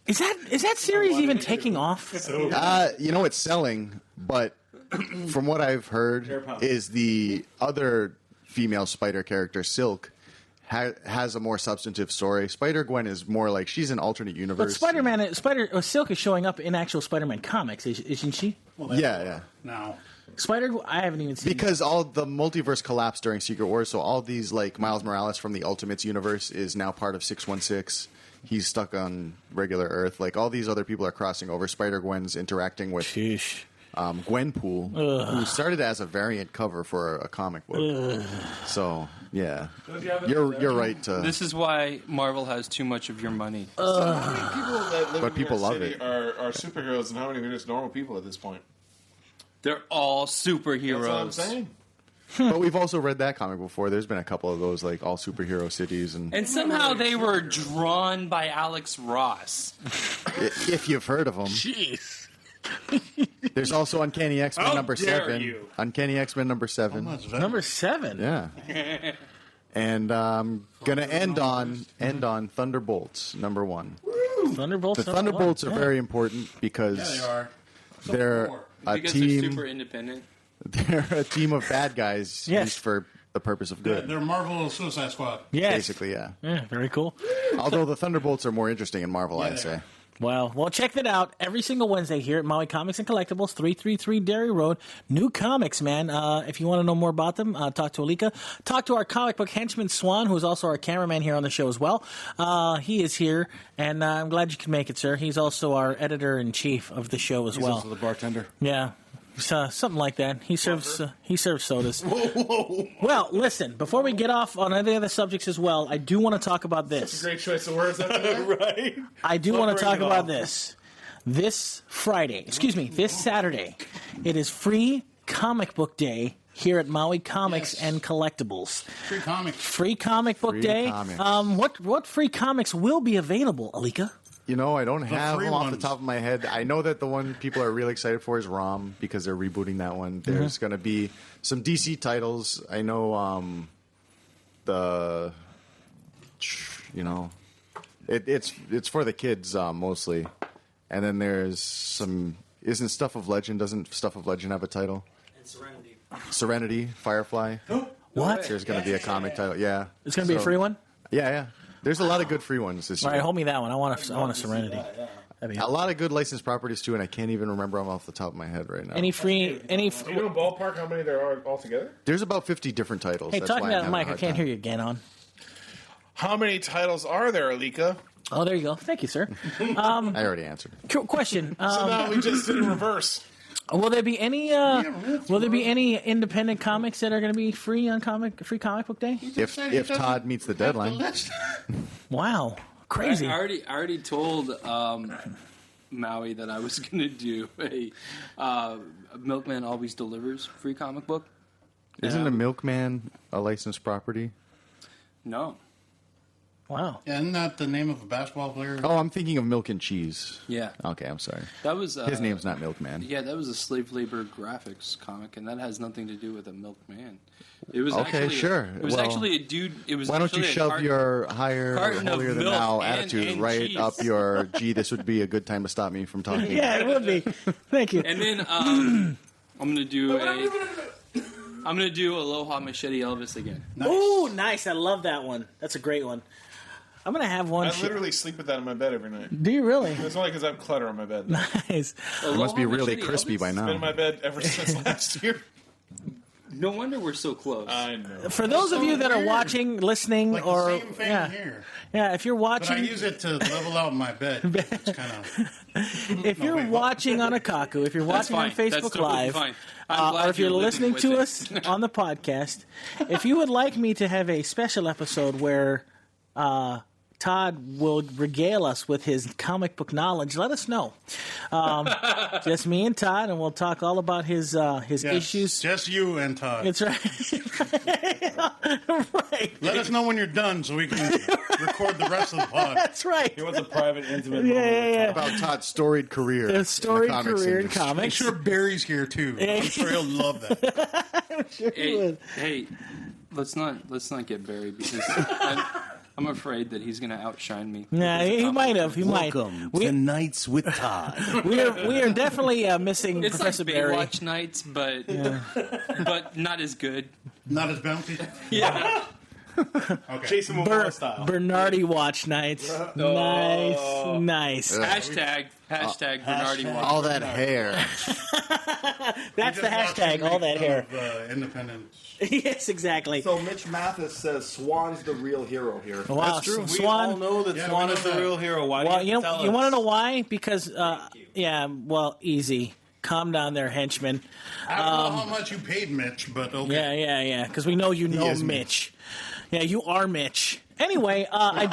[SPEAKER 1] Is that series even taking off?
[SPEAKER 3] It's selling, but from what I've heard, is the other female Spider character, Silk, has a more substantive story. Spider-Gwen is more like she's an alternate universe.
[SPEAKER 1] But Silk is showing up in actual Spider-Man comics, isn't she?
[SPEAKER 3] Yeah.
[SPEAKER 6] Now,
[SPEAKER 1] I haven't even seen.
[SPEAKER 3] Because all the multiverse collapsed during Secret Wars, so all these like Miles Morales from the Ultimates universe is now part of 616. He's stuck on regular Earth. Like all these other people are crossing over. Spider-Gwen's interacting with
[SPEAKER 1] Sheesh.
[SPEAKER 3] Gwenpool, who started as a variant cover for a comic book. So yeah, you're right.
[SPEAKER 2] This is why Marvel has too much of your money.
[SPEAKER 5] How many people that live
[SPEAKER 3] But
[SPEAKER 5] in
[SPEAKER 3] people
[SPEAKER 5] New York
[SPEAKER 3] love
[SPEAKER 5] City
[SPEAKER 3] it.
[SPEAKER 5] are superheroes, and how many are just normal people at this point?
[SPEAKER 2] They're all
[SPEAKER 5] That's what I'm
[SPEAKER 2] superheroes.
[SPEAKER 5] saying.
[SPEAKER 3] But we've also read that comic before. There's been a couple of those like all superhero cities, and
[SPEAKER 2] And somehow they were drawn by Alex Ross.
[SPEAKER 3] if you've heard of them,
[SPEAKER 1] Jeez.
[SPEAKER 3] there's also Uncanny X-Men
[SPEAKER 5] How
[SPEAKER 3] number
[SPEAKER 5] dare
[SPEAKER 3] 7.
[SPEAKER 5] you.
[SPEAKER 3] Uncanny X-Men number 7.
[SPEAKER 1] Number 7.
[SPEAKER 3] Yeah. And gonna end on Thunderbolts number 1.
[SPEAKER 1] Thunderbolts.
[SPEAKER 3] The Thunderbolts are very important because
[SPEAKER 6] they are.
[SPEAKER 3] they're a
[SPEAKER 2] Because they're
[SPEAKER 3] team.
[SPEAKER 2] super independent.
[SPEAKER 3] They're a team of bad guys
[SPEAKER 1] Yes.
[SPEAKER 3] used for the purpose of good.
[SPEAKER 6] They're Marvel Suicide Squad.
[SPEAKER 1] Yes.
[SPEAKER 3] Basically, yeah.
[SPEAKER 1] Yeah, very cool.
[SPEAKER 3] Although the Thunderbolts are more interesting in Marvel, I'd
[SPEAKER 6] they
[SPEAKER 3] say.
[SPEAKER 6] are.
[SPEAKER 1] Well, check that out every single Wednesday here at Maui Comics and Collectibles, 333 Dairy Road. New comics, man. If you want to know more about them, talk to Alika. Talk to our comic book henchman, Swan, who is also our cameraman here on the show as well. He is here, and I'm glad you could make it, sir. He's also our editor-in-chief of the show as
[SPEAKER 4] He's
[SPEAKER 1] well.
[SPEAKER 4] also the bartender.
[SPEAKER 1] Yeah. Something like that. He serves sodas. Well, listen. Before we get off on any other subjects as well, I do want to talk about this.
[SPEAKER 5] Great choice of words. Right.
[SPEAKER 1] I do want to talk about this. This Saturday, it is Free Comic Book Day here at Maui Comics and Collectibles.
[SPEAKER 6] Free comics.
[SPEAKER 1] Free Comic Book
[SPEAKER 3] Free
[SPEAKER 1] Day.
[SPEAKER 3] comics.
[SPEAKER 1] What free comics will be available, Alika?
[SPEAKER 3] You know, I don't have
[SPEAKER 6] free
[SPEAKER 3] them off the
[SPEAKER 6] ones.
[SPEAKER 3] top of my head. I know that the one people are really excited for is ROM because they're rebooting that one. There's going to be some DC titles. I know it's for the kids mostly. And then there's some. Doesn't Stuff of Legend have a title?
[SPEAKER 8] And Serenity.
[SPEAKER 3] Serenity, Firefly.
[SPEAKER 1] What?
[SPEAKER 3] There's going to be a comic title. Yeah.
[SPEAKER 1] It's going to be a free one?
[SPEAKER 3] Yeah. There's a lot of good free ones this
[SPEAKER 1] All
[SPEAKER 3] year.
[SPEAKER 1] right, hold me that one. I want a Serenity. That'd be
[SPEAKER 3] A lot of good licensed properties too, and I can't even remember them off the top of my head right now.
[SPEAKER 1] any free.
[SPEAKER 5] Do you know ballpark how many there are altogether?
[SPEAKER 3] There's about 50 different titles.
[SPEAKER 1] Hey,
[SPEAKER 3] That's
[SPEAKER 1] talking
[SPEAKER 3] why
[SPEAKER 1] to
[SPEAKER 3] I'm
[SPEAKER 1] that
[SPEAKER 3] having a
[SPEAKER 1] mic. I
[SPEAKER 3] hard
[SPEAKER 1] can't
[SPEAKER 3] time.
[SPEAKER 1] hear you again on.
[SPEAKER 5] How many titles are there, Alika?
[SPEAKER 1] Oh, there you go. Thank you, sir.
[SPEAKER 3] I already answered.
[SPEAKER 1] Question.
[SPEAKER 5] So now we just did in reverse.
[SPEAKER 1] Will there be any independent comics that are going to be free on Free Comic Book Day?
[SPEAKER 3] If Todd meets the deadline.
[SPEAKER 1] Wow, crazy.
[SPEAKER 2] I already told Maui that I was going to do a Milkman Always Delivers free comic book.
[SPEAKER 3] Isn't a milkman a licensed property?
[SPEAKER 2] No.
[SPEAKER 1] Wow.
[SPEAKER 6] Isn't that the name of a basketball player?
[SPEAKER 3] Oh, I'm thinking of Milk and Cheese.
[SPEAKER 2] Yeah.
[SPEAKER 3] Okay, I'm sorry.
[SPEAKER 2] That was
[SPEAKER 3] His name's not Milkman.
[SPEAKER 2] Yeah, that was a slave labor graphics comic, and that has nothing to do with a milkman. It was
[SPEAKER 3] Okay,
[SPEAKER 2] actually
[SPEAKER 3] sure.
[SPEAKER 2] It was
[SPEAKER 3] Well,
[SPEAKER 2] actually a dude. It was.
[SPEAKER 3] Why don't you
[SPEAKER 2] actually a
[SPEAKER 3] shove
[SPEAKER 2] carton-
[SPEAKER 3] your higher,
[SPEAKER 2] carton of
[SPEAKER 3] holier than
[SPEAKER 2] milk
[SPEAKER 3] thou
[SPEAKER 2] and-
[SPEAKER 3] attitude
[SPEAKER 2] and
[SPEAKER 3] right
[SPEAKER 2] cheese.
[SPEAKER 3] up your, gee, this would be a good time to stop me from talking.
[SPEAKER 1] Yeah, it would be. Thank you.
[SPEAKER 2] And then I'm gonna do Aloha Machete Elvis again.
[SPEAKER 1] Ooh, nice. I love that one. That's a great one. I'm going to have one.
[SPEAKER 5] I literally sleep with that in my bed every night.
[SPEAKER 1] Do you really?
[SPEAKER 5] It's only because I have clutter on my bed.
[SPEAKER 1] Nice.
[SPEAKER 3] It must be really crispy by
[SPEAKER 5] Been in
[SPEAKER 3] now.
[SPEAKER 5] my bed ever since last year.
[SPEAKER 2] No wonder we're so close.
[SPEAKER 5] I know.
[SPEAKER 1] For those of you that are watching, listening,
[SPEAKER 6] Like
[SPEAKER 1] or
[SPEAKER 6] the same thing here.
[SPEAKER 1] if you're
[SPEAKER 6] But I
[SPEAKER 1] watching,
[SPEAKER 6] use it to level out my bed. It's kind of.
[SPEAKER 1] if you're watching on Akaku, if you're
[SPEAKER 2] That's
[SPEAKER 1] watching on
[SPEAKER 2] fine. That's
[SPEAKER 1] Facebook
[SPEAKER 2] totally
[SPEAKER 1] Live,
[SPEAKER 2] fine. I'm glad
[SPEAKER 1] or if you're
[SPEAKER 2] living
[SPEAKER 1] listening
[SPEAKER 2] with
[SPEAKER 1] to
[SPEAKER 2] it.
[SPEAKER 1] us on the podcast, if you would like me to have a special episode where Todd will regale us with his comic book knowledge, let us know. Just me and Todd, and we'll talk all about his
[SPEAKER 6] Yes,
[SPEAKER 1] issues.
[SPEAKER 6] Just you and Todd.
[SPEAKER 1] It's right. Right.
[SPEAKER 6] Let us know when you're done so we can record the rest of the pod.
[SPEAKER 1] That's right.
[SPEAKER 5] He wants a private, intimate
[SPEAKER 1] Yeah.
[SPEAKER 3] About Todd's storied career.
[SPEAKER 1] His storied
[SPEAKER 3] in the comics
[SPEAKER 1] career in
[SPEAKER 3] industry.
[SPEAKER 1] comics.
[SPEAKER 6] Make sure Barry's here too. I'm sure he'll love that.
[SPEAKER 2] Hey, let's not get buried because I'm afraid that he's going to outshine me.
[SPEAKER 1] Nah, he might have. He might. We
[SPEAKER 4] Nights with Todd.
[SPEAKER 1] are definitely missing
[SPEAKER 2] It's
[SPEAKER 1] Professor
[SPEAKER 2] like
[SPEAKER 1] Barry.
[SPEAKER 2] Baywatch nights, but not as good.
[SPEAKER 6] Not as bouncy.
[SPEAKER 2] Yeah.
[SPEAKER 6] Okay.
[SPEAKER 5] Jason Momoa style.
[SPEAKER 1] Bernardi watch nights. Nice.
[SPEAKER 2] Hashtag Bernardi Watch.
[SPEAKER 3] All that hair.
[SPEAKER 1] That's the hashtag. All that hair.
[SPEAKER 6] Independence.
[SPEAKER 1] Yes, exactly.
[SPEAKER 7] So Mitch Mathis says Swan's the real hero here.
[SPEAKER 1] Wow,
[SPEAKER 3] That's true.
[SPEAKER 4] We
[SPEAKER 1] Swan.
[SPEAKER 4] all know that
[SPEAKER 6] Yeah,
[SPEAKER 4] Swan
[SPEAKER 6] we know
[SPEAKER 4] is the
[SPEAKER 6] that.
[SPEAKER 4] real hero. Why
[SPEAKER 1] Well,
[SPEAKER 4] do
[SPEAKER 1] you
[SPEAKER 4] you
[SPEAKER 1] know,
[SPEAKER 4] tell
[SPEAKER 1] you
[SPEAKER 4] us?
[SPEAKER 1] want to know why? Because, easy. Calm down there, henchman.
[SPEAKER 6] I don't know how much you paid Mitch, but okay.
[SPEAKER 1] Yeah. Because we know you know
[SPEAKER 3] is
[SPEAKER 1] Mitch. Yeah, you are Mitch. Anyway, I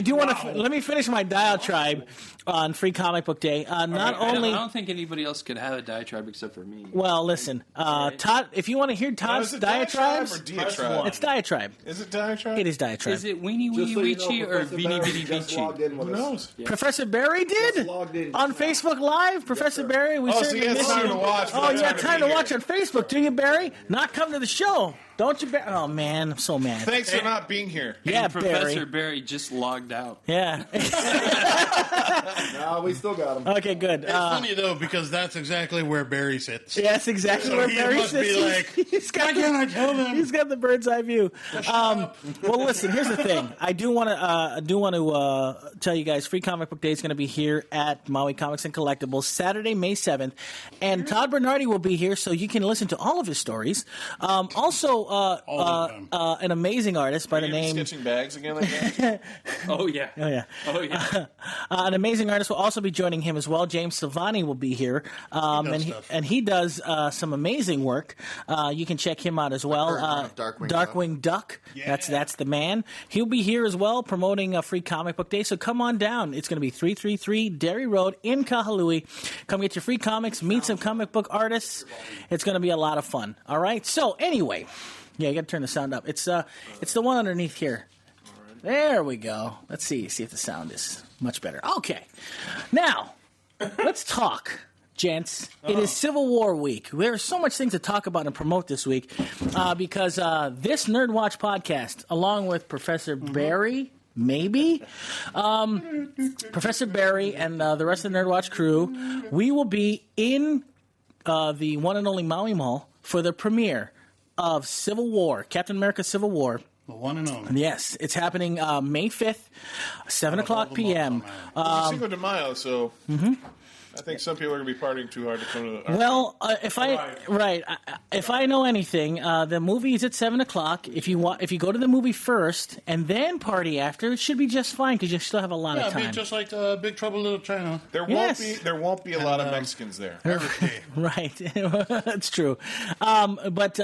[SPEAKER 1] do want to. Let me finish my diatribe on Free Comic Book Day. Not
[SPEAKER 2] I
[SPEAKER 1] only.
[SPEAKER 2] don't think anybody else could have a diatribe except for me.
[SPEAKER 1] Well, listen, Todd. If you want to hear Todd's
[SPEAKER 5] Is it
[SPEAKER 1] diatribes,
[SPEAKER 5] or diatribe?
[SPEAKER 1] it's diatribe.
[SPEAKER 5] Is it diatribe?
[SPEAKER 1] It is diatribe.
[SPEAKER 2] Is it Weenie
[SPEAKER 7] Just
[SPEAKER 2] Wee
[SPEAKER 7] so you
[SPEAKER 2] Weechie
[SPEAKER 7] know,
[SPEAKER 2] or
[SPEAKER 7] Professor
[SPEAKER 2] Beanie
[SPEAKER 7] Barry
[SPEAKER 2] Bitty
[SPEAKER 7] just logged
[SPEAKER 2] Beachy?
[SPEAKER 7] in with
[SPEAKER 5] Who
[SPEAKER 7] us.
[SPEAKER 5] knows?
[SPEAKER 1] Professor Barry did
[SPEAKER 7] Just logged in.
[SPEAKER 1] on Facebook Live. Professor Barry, we
[SPEAKER 5] Oh, so
[SPEAKER 1] certainly
[SPEAKER 5] you had
[SPEAKER 1] miss
[SPEAKER 5] time
[SPEAKER 1] you.
[SPEAKER 5] to watch.
[SPEAKER 1] Oh, you
[SPEAKER 5] Time
[SPEAKER 1] got
[SPEAKER 5] to
[SPEAKER 1] time
[SPEAKER 5] be
[SPEAKER 1] to watch
[SPEAKER 5] here.
[SPEAKER 1] on Facebook, do you, Barry? Not come to the show, don't you, Barry? Oh man, I'm so mad.
[SPEAKER 5] Thanks for not being here.
[SPEAKER 1] Yeah,
[SPEAKER 2] And Professor
[SPEAKER 1] Barry.
[SPEAKER 2] Barry just logged out.
[SPEAKER 1] Yeah.
[SPEAKER 7] No, we still got him.
[SPEAKER 1] Okay, good.
[SPEAKER 6] It's funny though because that's exactly where Barry sits.
[SPEAKER 1] Yeah, that's exactly
[SPEAKER 6] So
[SPEAKER 1] where
[SPEAKER 6] he
[SPEAKER 1] Barry
[SPEAKER 6] must
[SPEAKER 1] sits.
[SPEAKER 6] be like,
[SPEAKER 1] He's got
[SPEAKER 6] why can't I tell them?
[SPEAKER 1] He's got the bird's eye view. Well, listen. Here's the thing. I do want to tell you guys. Free Comic Book Day is going to be here at Maui Comics and Collectibles Saturday, May 7th, and Todd Bernardi will be here, so you can listen to all of his stories. Also,
[SPEAKER 6] All of them.
[SPEAKER 1] an amazing artist by the
[SPEAKER 5] You
[SPEAKER 1] name.
[SPEAKER 5] sketching bags again like that?
[SPEAKER 2] Oh yeah.
[SPEAKER 1] Oh yeah.
[SPEAKER 2] Oh yeah.
[SPEAKER 1] An amazing artist will also be joining him as well. James Silvani will be here, and he does some amazing work. You can check him out as well.
[SPEAKER 3] Darkwing
[SPEAKER 1] Duck. That's the man. He'll be here as well, promoting a free comic book day. So come on down. It's going to be 333 Derry Road in Kahului. Come get your free comics. Meet some comic book artists. It's going to be a lot of fun. All right. So anyway, yeah, you got to turn the sound up. It's the one underneath here. There we go. Let's see if the sound is much better. Okay. Now, let's talk, gents. It is Civil War week. There's so much things to talk about and promote this week because this NERDWatch podcast, along with Professor Barry, maybe, Professor Barry and the rest of the NERDWatch crew, we will be in the one and only Maui Mall for the premiere of Civil War, Captain America Civil War.
[SPEAKER 6] The one and only.
[SPEAKER 1] Yes, it's happening May 5th, 7 o'clock p.m.
[SPEAKER 5] It's Cinco de Mayo, so I think some people are going to be partying too hard to come to the...
[SPEAKER 1] Well, if I know anything, the movie is at 7 o'clock. If you go to the movie first and then party after, it should be just fine because you still have a lot of time.
[SPEAKER 6] Yeah, just like Big Trouble in Little China.
[SPEAKER 5] There won't be a lot of Mexicans there.
[SPEAKER 1] Right, that's true. But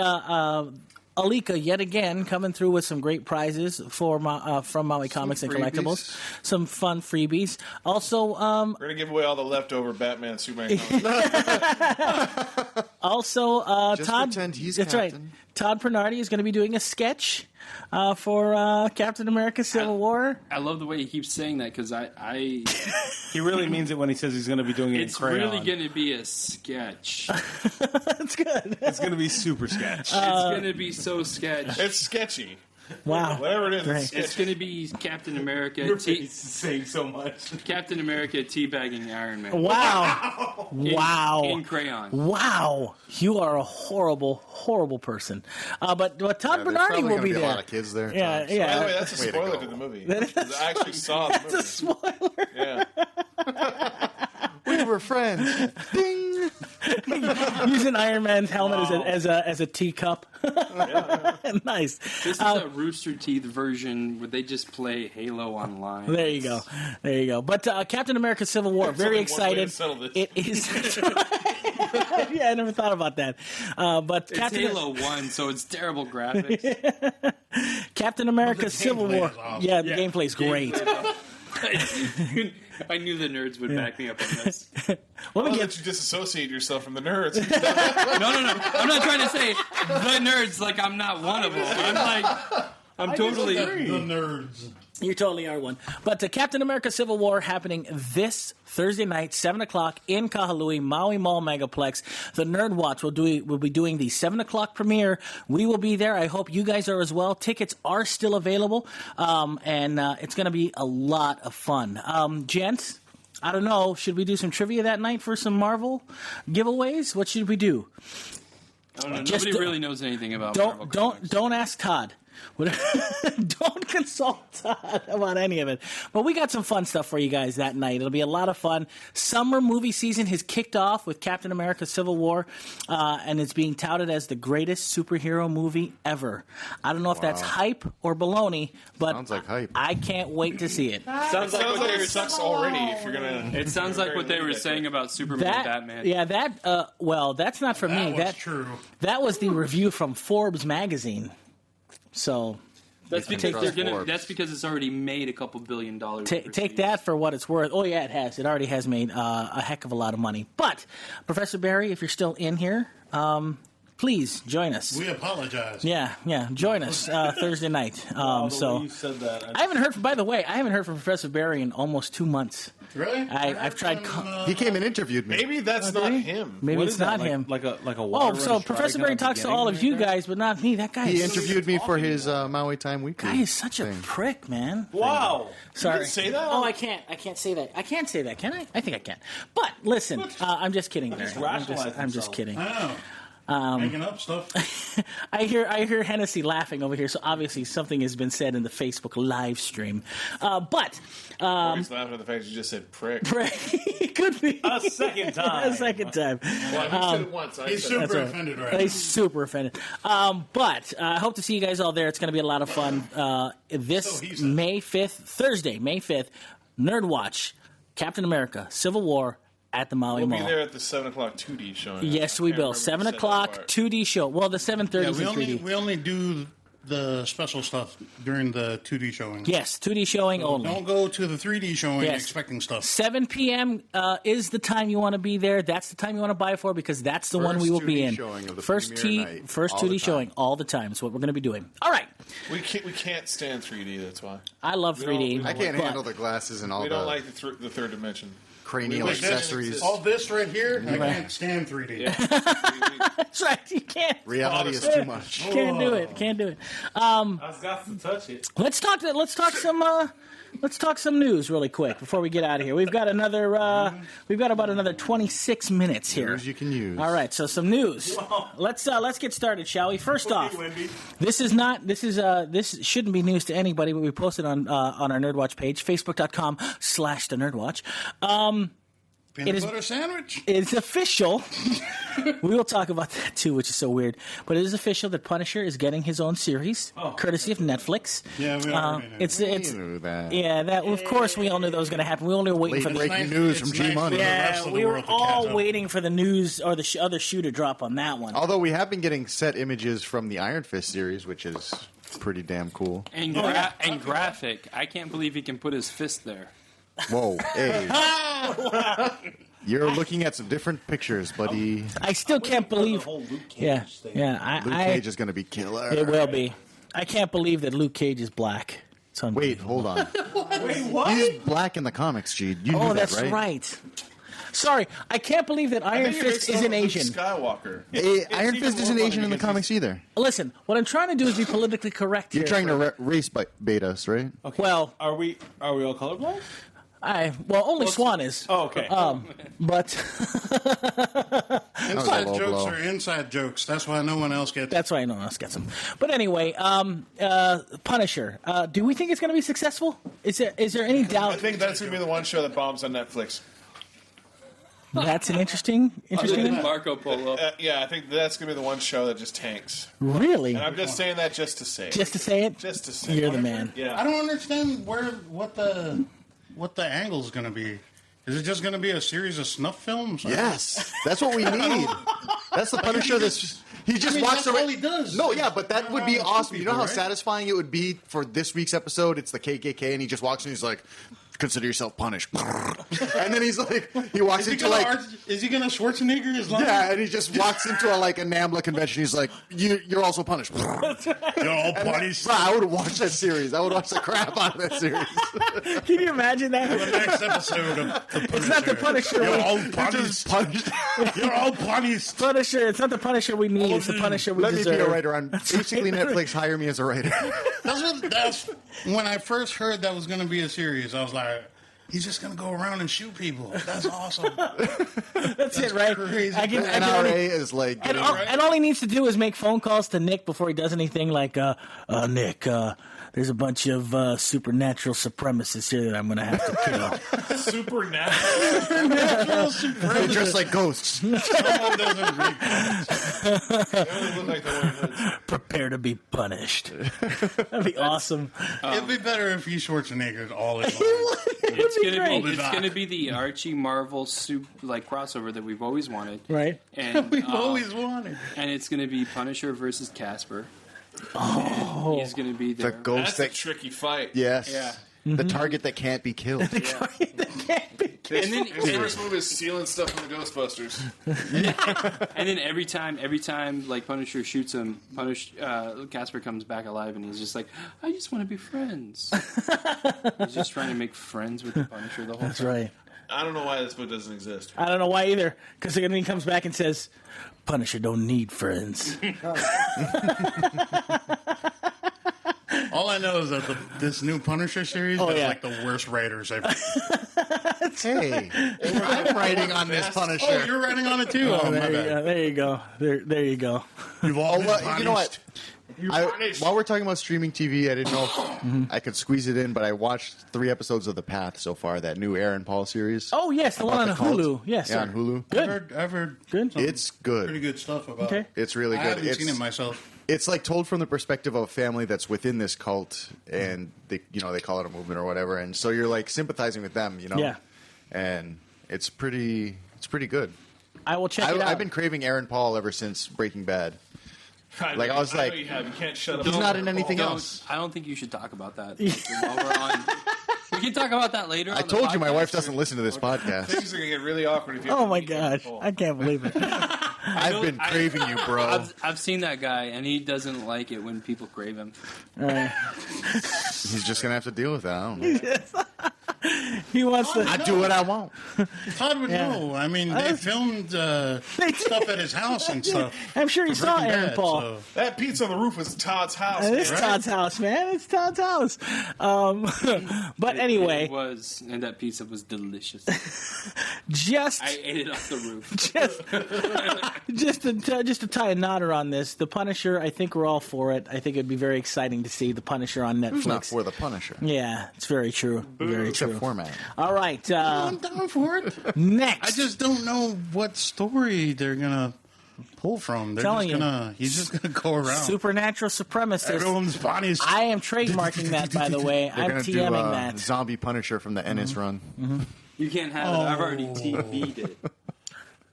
[SPEAKER 1] Alika, yet again, coming through with some great prizes for from Maui Comics and Collectibles. Some fun freebies. Also,
[SPEAKER 5] we're going to give away all the leftover Batman, Superman comics.
[SPEAKER 1] Also,
[SPEAKER 3] Just
[SPEAKER 1] Todd.
[SPEAKER 3] pretend he's
[SPEAKER 1] that's
[SPEAKER 3] Captain.
[SPEAKER 1] right. Todd Bernardi is going to be doing a sketch for Captain America: Civil War.
[SPEAKER 2] I love the way he keeps saying that because I
[SPEAKER 4] He really means it when he says he's going to be doing it
[SPEAKER 2] it's
[SPEAKER 4] in crayon.
[SPEAKER 2] really going to be a sketch.
[SPEAKER 1] That's good.
[SPEAKER 4] It's going to be super sketch.
[SPEAKER 2] It's going to be so sketch.
[SPEAKER 5] It's sketchy.
[SPEAKER 1] Wow.
[SPEAKER 5] Whatever it is,
[SPEAKER 1] Right.
[SPEAKER 5] it's sketchy.
[SPEAKER 2] It's going to be Captain America.
[SPEAKER 4] Your face is saying so much.
[SPEAKER 2] Captain America teabagging Iron Man.
[SPEAKER 1] Wow. Wow.
[SPEAKER 2] In crayon.
[SPEAKER 1] Wow. You are a horrible, horrible person. But Todd
[SPEAKER 3] There's
[SPEAKER 1] Bernardi
[SPEAKER 3] probably
[SPEAKER 1] will
[SPEAKER 3] gonna
[SPEAKER 1] be
[SPEAKER 3] a
[SPEAKER 1] there.
[SPEAKER 3] lot of kids there.
[SPEAKER 1] Yeah,
[SPEAKER 3] Tom, so-
[SPEAKER 5] By the way,
[SPEAKER 1] yeah.
[SPEAKER 5] that's a
[SPEAKER 3] Way to
[SPEAKER 5] spoiler
[SPEAKER 3] go.
[SPEAKER 5] to the movie. 'Cause I actually saw the movie.
[SPEAKER 1] That's a spoiler.
[SPEAKER 5] Yeah.
[SPEAKER 3] We were friends. Ding.
[SPEAKER 1] Using Iron Man's helmet as a teacup. Nice.
[SPEAKER 2] This is a Rooster Teeth version where they just play Halo online.
[SPEAKER 1] There you go. There you go. But Captain America Civil War, very
[SPEAKER 5] only one way to
[SPEAKER 1] excited.
[SPEAKER 5] settle this.
[SPEAKER 1] It is. Yeah, I never thought about that. But
[SPEAKER 2] It's Halo 1, so it's terrible graphics.
[SPEAKER 1] Captain America Civil
[SPEAKER 6] gameplay
[SPEAKER 1] War.
[SPEAKER 6] is awesome.
[SPEAKER 1] Yeah, the gameplay's great.
[SPEAKER 2] I knew the nerds would back me up on this.
[SPEAKER 1] Let
[SPEAKER 5] I'll
[SPEAKER 1] me
[SPEAKER 5] let
[SPEAKER 1] get.
[SPEAKER 5] you disassociate yourself from the nerds.
[SPEAKER 2] No. I'm not trying to say the nerds like I'm not one of them. I'm totally.
[SPEAKER 6] The nerds.
[SPEAKER 1] You totally are one. But Captain America Civil War happening this Thursday night, 7 o'clock in Kahului, Maui Mall Megaplex. The NERDWatch will be doing the 7 o'clock premiere. We will be there. I hope you guys are as well. Tickets are still available, and it's going to be a lot of fun. Gents, I don't know. Should we do some trivia that night for some Marvel giveaways? What should we do?
[SPEAKER 2] I don't know.
[SPEAKER 1] Just
[SPEAKER 2] Nobody really knows anything about Marvel
[SPEAKER 1] Don't
[SPEAKER 2] comics.
[SPEAKER 1] don't ask Todd. Don't consult Todd about any of it. But we got some fun stuff for you guys that night. It'll be a lot of fun. Summer movie season has kicked off with Captain America Civil War, and it's being touted as the greatest superhero movie ever. I don't know if that's hype or baloney, but
[SPEAKER 3] Sounds like hype.
[SPEAKER 1] I can't wait to see it.
[SPEAKER 2] Sounds like what they
[SPEAKER 5] it
[SPEAKER 2] were.
[SPEAKER 5] sucks already if you're gonna.
[SPEAKER 2] It sounds like what they were saying about Superman and Batman.
[SPEAKER 1] Yeah, that. Well, that's not from me.
[SPEAKER 6] That was true.
[SPEAKER 1] That was the review from Forbes magazine. So
[SPEAKER 2] That's because
[SPEAKER 3] trust
[SPEAKER 2] they're gonna.
[SPEAKER 3] Forbes.
[SPEAKER 2] That's because it's already made $2 billion.
[SPEAKER 1] take that for what it's worth. Oh yeah, it has. It already has made a heck of a lot of money. But Professor Barry, if you're still in here, please join us.
[SPEAKER 6] We apologize.
[SPEAKER 1] Yeah, join us Thursday night.
[SPEAKER 4] The
[SPEAKER 1] So
[SPEAKER 4] way you said that,
[SPEAKER 1] I haven't heard. By the way, I haven't heard from Professor Barry in almost 2 months.
[SPEAKER 6] Really?
[SPEAKER 1] I've tried.
[SPEAKER 3] He came and interviewed me.
[SPEAKER 5] Maybe that's not him.
[SPEAKER 1] Maybe
[SPEAKER 4] what
[SPEAKER 1] it's
[SPEAKER 4] is that,
[SPEAKER 1] not him.
[SPEAKER 4] Like a
[SPEAKER 1] Oh,
[SPEAKER 4] water
[SPEAKER 1] so Professor Barry talks to all of you guys, but not me. That guy.
[SPEAKER 3] He
[SPEAKER 1] is,
[SPEAKER 3] interviewed me for his Maui Time Weekly.
[SPEAKER 1] guy is such a
[SPEAKER 3] thing.
[SPEAKER 1] prick, man.
[SPEAKER 5] Wow.
[SPEAKER 1] Sorry.
[SPEAKER 5] You can say that?
[SPEAKER 1] Oh, I can't. I can't say that. I can't say that, can I? I think I can. But listen, I'm just kidding. Barry.
[SPEAKER 4] rationalize
[SPEAKER 1] I'm just
[SPEAKER 4] himself.
[SPEAKER 1] kidding.
[SPEAKER 6] I know. Making up stuff.
[SPEAKER 1] I hear Hennessy laughing over here, so obviously something has been said in the Facebook live stream. But
[SPEAKER 5] He's laughing at the fact you just said prick.
[SPEAKER 1] it could be
[SPEAKER 4] A second time.
[SPEAKER 1] a second time.
[SPEAKER 5] Well, he said it once. I
[SPEAKER 6] He's
[SPEAKER 5] said it.
[SPEAKER 6] super offended right
[SPEAKER 1] He's super offended. But I hope to see you guys all there. It's going to be a lot of fun. This
[SPEAKER 6] So he said.
[SPEAKER 1] May 5th, Thursday, May 5th, NERDWatch, Captain America, Civil War at the Maui
[SPEAKER 5] We'll be
[SPEAKER 1] Mall.
[SPEAKER 5] there at the 7 o'clock 2D showing.
[SPEAKER 1] Yes,
[SPEAKER 5] I
[SPEAKER 1] we
[SPEAKER 5] can't
[SPEAKER 1] will.
[SPEAKER 5] remember
[SPEAKER 1] 7
[SPEAKER 5] the second
[SPEAKER 1] o'clock,
[SPEAKER 5] part.
[SPEAKER 1] 2D show. Well, the 7:30
[SPEAKER 6] Yeah,
[SPEAKER 1] is in 3D.
[SPEAKER 6] we only do the special stuff during the 2D showing.
[SPEAKER 1] Yes, 2D showing only.
[SPEAKER 6] Don't go to the 3D showing
[SPEAKER 1] Yes.
[SPEAKER 6] expecting stuff.
[SPEAKER 1] 7 p.m. Is the time you want to be there. That's the time you want to buy for because that's the one we will be
[SPEAKER 3] 2D
[SPEAKER 1] in.
[SPEAKER 3] showing of the
[SPEAKER 1] First
[SPEAKER 3] premiere night,
[SPEAKER 1] first
[SPEAKER 3] all
[SPEAKER 1] 2D
[SPEAKER 3] the time.
[SPEAKER 1] showing all the time. Is what we're going to be doing. All right.
[SPEAKER 5] We can't stand 3D. That's why
[SPEAKER 1] I love 3D.
[SPEAKER 5] don't-
[SPEAKER 3] I can't
[SPEAKER 1] but-
[SPEAKER 3] handle the glasses and all
[SPEAKER 5] we
[SPEAKER 3] the
[SPEAKER 5] don't like the third dimension.
[SPEAKER 3] cranial
[SPEAKER 5] Like this.
[SPEAKER 3] accessories.
[SPEAKER 6] All this right here, I can't stand 3D.
[SPEAKER 1] That's right. You can't.
[SPEAKER 3] Reality is too much.
[SPEAKER 1] Can't do it. Can't do it.
[SPEAKER 4] I've got to touch it.
[SPEAKER 1] Let's talk some news really quick before we get out of here. We've got about another 26 minutes here.
[SPEAKER 3] Yours you can use.
[SPEAKER 1] All right, so some news. Let's get started, shall we? First off,
[SPEAKER 4] Wendy.
[SPEAKER 1] this shouldn't be news to anybody, but we posted on our NERDWatch page, facebook.com/the NERDWatch.
[SPEAKER 6] Peanut
[SPEAKER 1] is-
[SPEAKER 6] butter sandwich.
[SPEAKER 1] It's official. We will talk about that too, which is so weird. But it is official that Punisher is getting his own series, courtesy of Netflix.
[SPEAKER 6] Yeah, we already knew.
[SPEAKER 1] It's
[SPEAKER 3] You knew that.
[SPEAKER 1] yeah. That of course we all knew that was going to happen. We only were waiting
[SPEAKER 3] Late
[SPEAKER 1] for the
[SPEAKER 3] breaking news from
[SPEAKER 6] It's
[SPEAKER 3] G
[SPEAKER 6] nice
[SPEAKER 3] Money.
[SPEAKER 6] for the rest
[SPEAKER 1] yeah.
[SPEAKER 6] of the
[SPEAKER 1] We were
[SPEAKER 6] world to
[SPEAKER 1] all
[SPEAKER 6] catch up.
[SPEAKER 1] waiting for the news or the other shoe to drop on that one.
[SPEAKER 3] Although we have been getting set images from the Iron Fist series, which is pretty damn cool.
[SPEAKER 2] And, and graphic. I can't believe he can put his fist there.
[SPEAKER 3] Whoa, hey. You're looking at some different pictures, buddy.
[SPEAKER 1] I still can't
[SPEAKER 4] The
[SPEAKER 1] believe.
[SPEAKER 4] whole Luke Cage
[SPEAKER 1] Yeah,
[SPEAKER 4] thing.
[SPEAKER 1] yeah.
[SPEAKER 3] Luke Cage is going to be killer.
[SPEAKER 1] It will be. I can't believe that Luke Cage is black. It's
[SPEAKER 3] Wait,
[SPEAKER 1] unbelievable.
[SPEAKER 3] hold on.
[SPEAKER 4] Wait, what?
[SPEAKER 3] He's black in the comics, Gene. You knew
[SPEAKER 1] Oh,
[SPEAKER 3] that,
[SPEAKER 1] that's right. Sorry, I can't believe that
[SPEAKER 5] I
[SPEAKER 1] Iron
[SPEAKER 5] think you're
[SPEAKER 1] Fist
[SPEAKER 5] mixing
[SPEAKER 1] isn't
[SPEAKER 5] up with
[SPEAKER 1] Asian.
[SPEAKER 5] Luke Skywalker.
[SPEAKER 3] Iron
[SPEAKER 4] even
[SPEAKER 3] Fist
[SPEAKER 4] more
[SPEAKER 3] isn't
[SPEAKER 4] funny
[SPEAKER 3] Asian in the
[SPEAKER 4] because
[SPEAKER 3] comics either.
[SPEAKER 1] Listen, what I'm trying to do is be politically correct here.
[SPEAKER 3] You're trying to race bait us, right?
[SPEAKER 1] Well,
[SPEAKER 4] Are we all colorblind?
[SPEAKER 1] only Swan is.
[SPEAKER 4] Oh, okay.
[SPEAKER 1] But
[SPEAKER 6] Inside
[SPEAKER 3] low
[SPEAKER 6] jokes
[SPEAKER 3] blow.
[SPEAKER 6] are inside jokes. That's why no one else gets.
[SPEAKER 1] that's why no one else gets them. But anyway, Punisher. Do we think it's going to be successful? Is there any
[SPEAKER 5] I
[SPEAKER 1] doubt?
[SPEAKER 5] think that's going to be the one show that bombs on Netflix.
[SPEAKER 1] That's an interesting.
[SPEAKER 2] Other than Marco Polo.
[SPEAKER 5] Yeah, I think that's going to be the one show that just tanks.
[SPEAKER 1] Really?
[SPEAKER 5] And I'm just saying that just to say.
[SPEAKER 1] Just to say it.
[SPEAKER 5] Just to say.
[SPEAKER 1] You're the man.
[SPEAKER 5] Yeah.
[SPEAKER 6] I don't understand what the angle's going to be. Is it just going to be a series of snuff films?
[SPEAKER 3] Yes, that's what we need. That's the Punisher. He just walks
[SPEAKER 6] that's
[SPEAKER 3] around.
[SPEAKER 6] all he does.
[SPEAKER 3] No, yeah, but that would be
[SPEAKER 6] Around
[SPEAKER 3] awesome. You know
[SPEAKER 6] people,
[SPEAKER 3] how
[SPEAKER 6] right?
[SPEAKER 3] satisfying it would be for this week's episode? It's the KKK, and he just walks in. He's like, "Consider yourself punished," and then he's like, he walks into like.
[SPEAKER 6] Is he gonna Schwarzenegger his line?
[SPEAKER 3] Yeah, and he just walks into a NAMBLA convention. He's like, "You're also punished."
[SPEAKER 6] You're all buddies.
[SPEAKER 3] Bro, I would watch that series. I would watch the crap out of that series.
[SPEAKER 1] Can you imagine that?
[SPEAKER 6] The next episode of the Punisher.
[SPEAKER 1] It's not the Punisher.
[SPEAKER 6] You're all
[SPEAKER 3] Just
[SPEAKER 6] punished.
[SPEAKER 3] punished.
[SPEAKER 6] You're all punished.
[SPEAKER 1] Punisher. It's not the Punisher we need. It's the Punisher we
[SPEAKER 3] Let me
[SPEAKER 1] deserve.
[SPEAKER 3] be a writer on. Basically, Netflix hire me as a writer.
[SPEAKER 6] That's when I first heard that was going to be a series. I was like, he's just going to go around and shoot people. That's awesome.
[SPEAKER 1] That's it, right?
[SPEAKER 6] crazy.
[SPEAKER 1] I can
[SPEAKER 3] NRA is like.
[SPEAKER 1] and all he needs to do is make phone calls to Nick before he does anything. Like, Nick, there's a bunch of supernatural supremacists here that I'm going to have to kill.
[SPEAKER 5] Supernatural.
[SPEAKER 3] They dress like ghosts.
[SPEAKER 6] Someone doesn't read comics.
[SPEAKER 5] They only look like the Wearing Hoods.
[SPEAKER 1] Prepare to be punished. That'd be awesome.
[SPEAKER 6] It'd be better if he Schwarzenegger's all in.
[SPEAKER 2] It's
[SPEAKER 1] be great.
[SPEAKER 2] gonna be the Archie Marvel crossover that we've always wanted,
[SPEAKER 1] Right?
[SPEAKER 2] and
[SPEAKER 6] We've always wanted.
[SPEAKER 2] and it's gonna be Punisher versus Casper.
[SPEAKER 1] Oh.
[SPEAKER 2] He's gonna be
[SPEAKER 3] The
[SPEAKER 2] there.
[SPEAKER 3] ghost
[SPEAKER 5] That's a
[SPEAKER 3] that.
[SPEAKER 5] tricky fight.
[SPEAKER 3] Yes.
[SPEAKER 2] Yeah.
[SPEAKER 3] The target that can't be killed.
[SPEAKER 1] That can't be killed.
[SPEAKER 2] And then,
[SPEAKER 5] His first move is stealing stuff from the Ghostbusters.
[SPEAKER 2] and then every time like Punisher shoots him, Casper comes back alive, and he's just like, I just want to be friends. He's just trying to make friends with the Punisher the whole
[SPEAKER 1] That's
[SPEAKER 2] time.
[SPEAKER 1] right.
[SPEAKER 5] I don't know why this book doesn't exist.
[SPEAKER 1] I don't know why either. Because then he comes back and says, Punisher don't need friends.
[SPEAKER 6] All I know is that this new Punisher series has like the worst writers ever.
[SPEAKER 3] Hey, I'm writing on this Punisher.
[SPEAKER 6] Oh, you're writing on it too? Oh, my bad.
[SPEAKER 1] There you go. There you go.
[SPEAKER 6] You've all been
[SPEAKER 3] Well, you know what?
[SPEAKER 6] punished.
[SPEAKER 3] While we're talking about streaming TV, I didn't know if I could squeeze it in, but I watched 3 episodes of The Path so far, that new Aaron Paul series.
[SPEAKER 1] Oh, yes, the one on
[SPEAKER 3] About the cult.
[SPEAKER 1] Hulu. Yes,
[SPEAKER 3] Yeah,
[SPEAKER 1] sir.
[SPEAKER 3] on Hulu.
[SPEAKER 1] Good.
[SPEAKER 6] I've heard
[SPEAKER 1] Good.
[SPEAKER 3] It's good.
[SPEAKER 6] pretty good stuff about
[SPEAKER 1] Okay.
[SPEAKER 6] it.
[SPEAKER 3] It's really
[SPEAKER 6] I
[SPEAKER 3] good.
[SPEAKER 6] haven't
[SPEAKER 3] It's,
[SPEAKER 6] seen it myself.
[SPEAKER 3] it's like told from the perspective of a family that's within this cult, and they call it a movement or whatever, and so you're like sympathizing with them,
[SPEAKER 1] Yeah.
[SPEAKER 3] and it's pretty good.
[SPEAKER 1] I will check it out.
[SPEAKER 3] I've been craving Aaron Paul ever since Breaking Bad. Like, I was
[SPEAKER 5] know
[SPEAKER 3] like,
[SPEAKER 5] you have. You can't shut up.
[SPEAKER 3] He's not in anything else.
[SPEAKER 2] I don't think you should talk about that. While we're on. We can talk about that later.
[SPEAKER 3] I told you my wife doesn't listen to this podcast.
[SPEAKER 5] Things are gonna get really awkward if you.
[SPEAKER 1] Oh my gosh, I can't believe it.
[SPEAKER 3] I've been craving you, bro.
[SPEAKER 2] I've seen that guy, and he doesn't like it when people crave him.
[SPEAKER 3] He's just gonna have to deal with it. I don't know.
[SPEAKER 1] He wants to.
[SPEAKER 3] I do what I want.
[SPEAKER 6] Todd would know. I mean, they filmed stuff at his house and stuff.
[SPEAKER 1] I'm sure you saw
[SPEAKER 6] Breaking
[SPEAKER 1] Aaron
[SPEAKER 6] Bad,
[SPEAKER 1] Paul.
[SPEAKER 6] so-
[SPEAKER 5] That pizza on the roof was Todd's house.
[SPEAKER 1] It's
[SPEAKER 5] right?
[SPEAKER 1] Todd's house, man. It's Todd's house. But
[SPEAKER 2] It
[SPEAKER 1] anyway,
[SPEAKER 2] was, and that pizza was delicious.
[SPEAKER 1] just
[SPEAKER 2] I ate it off the roof.
[SPEAKER 1] just to tie a knot around this, The Punisher. I think we're all for it. I think it'd be very exciting to see The Punisher on Netflix.
[SPEAKER 3] Who's not for the Punisher?
[SPEAKER 1] Yeah, it's very true. Very
[SPEAKER 3] Except
[SPEAKER 1] true.
[SPEAKER 3] format.
[SPEAKER 1] All right,
[SPEAKER 6] I'm down for it.
[SPEAKER 1] next.
[SPEAKER 6] I just don't know what story they're gonna pull from. They're
[SPEAKER 1] Telling
[SPEAKER 6] just
[SPEAKER 1] you.
[SPEAKER 6] gonna. He's just gonna go around.
[SPEAKER 1] Supernatural supremacist.
[SPEAKER 6] Everyone's bodies.
[SPEAKER 1] I am trademarking that, by the way.
[SPEAKER 3] They're
[SPEAKER 1] I'm
[SPEAKER 3] gonna
[SPEAKER 1] TMing
[SPEAKER 3] do
[SPEAKER 1] that.
[SPEAKER 3] Zombie Punisher from the Ennis run.
[SPEAKER 2] You can't have it. I've already TV'd it.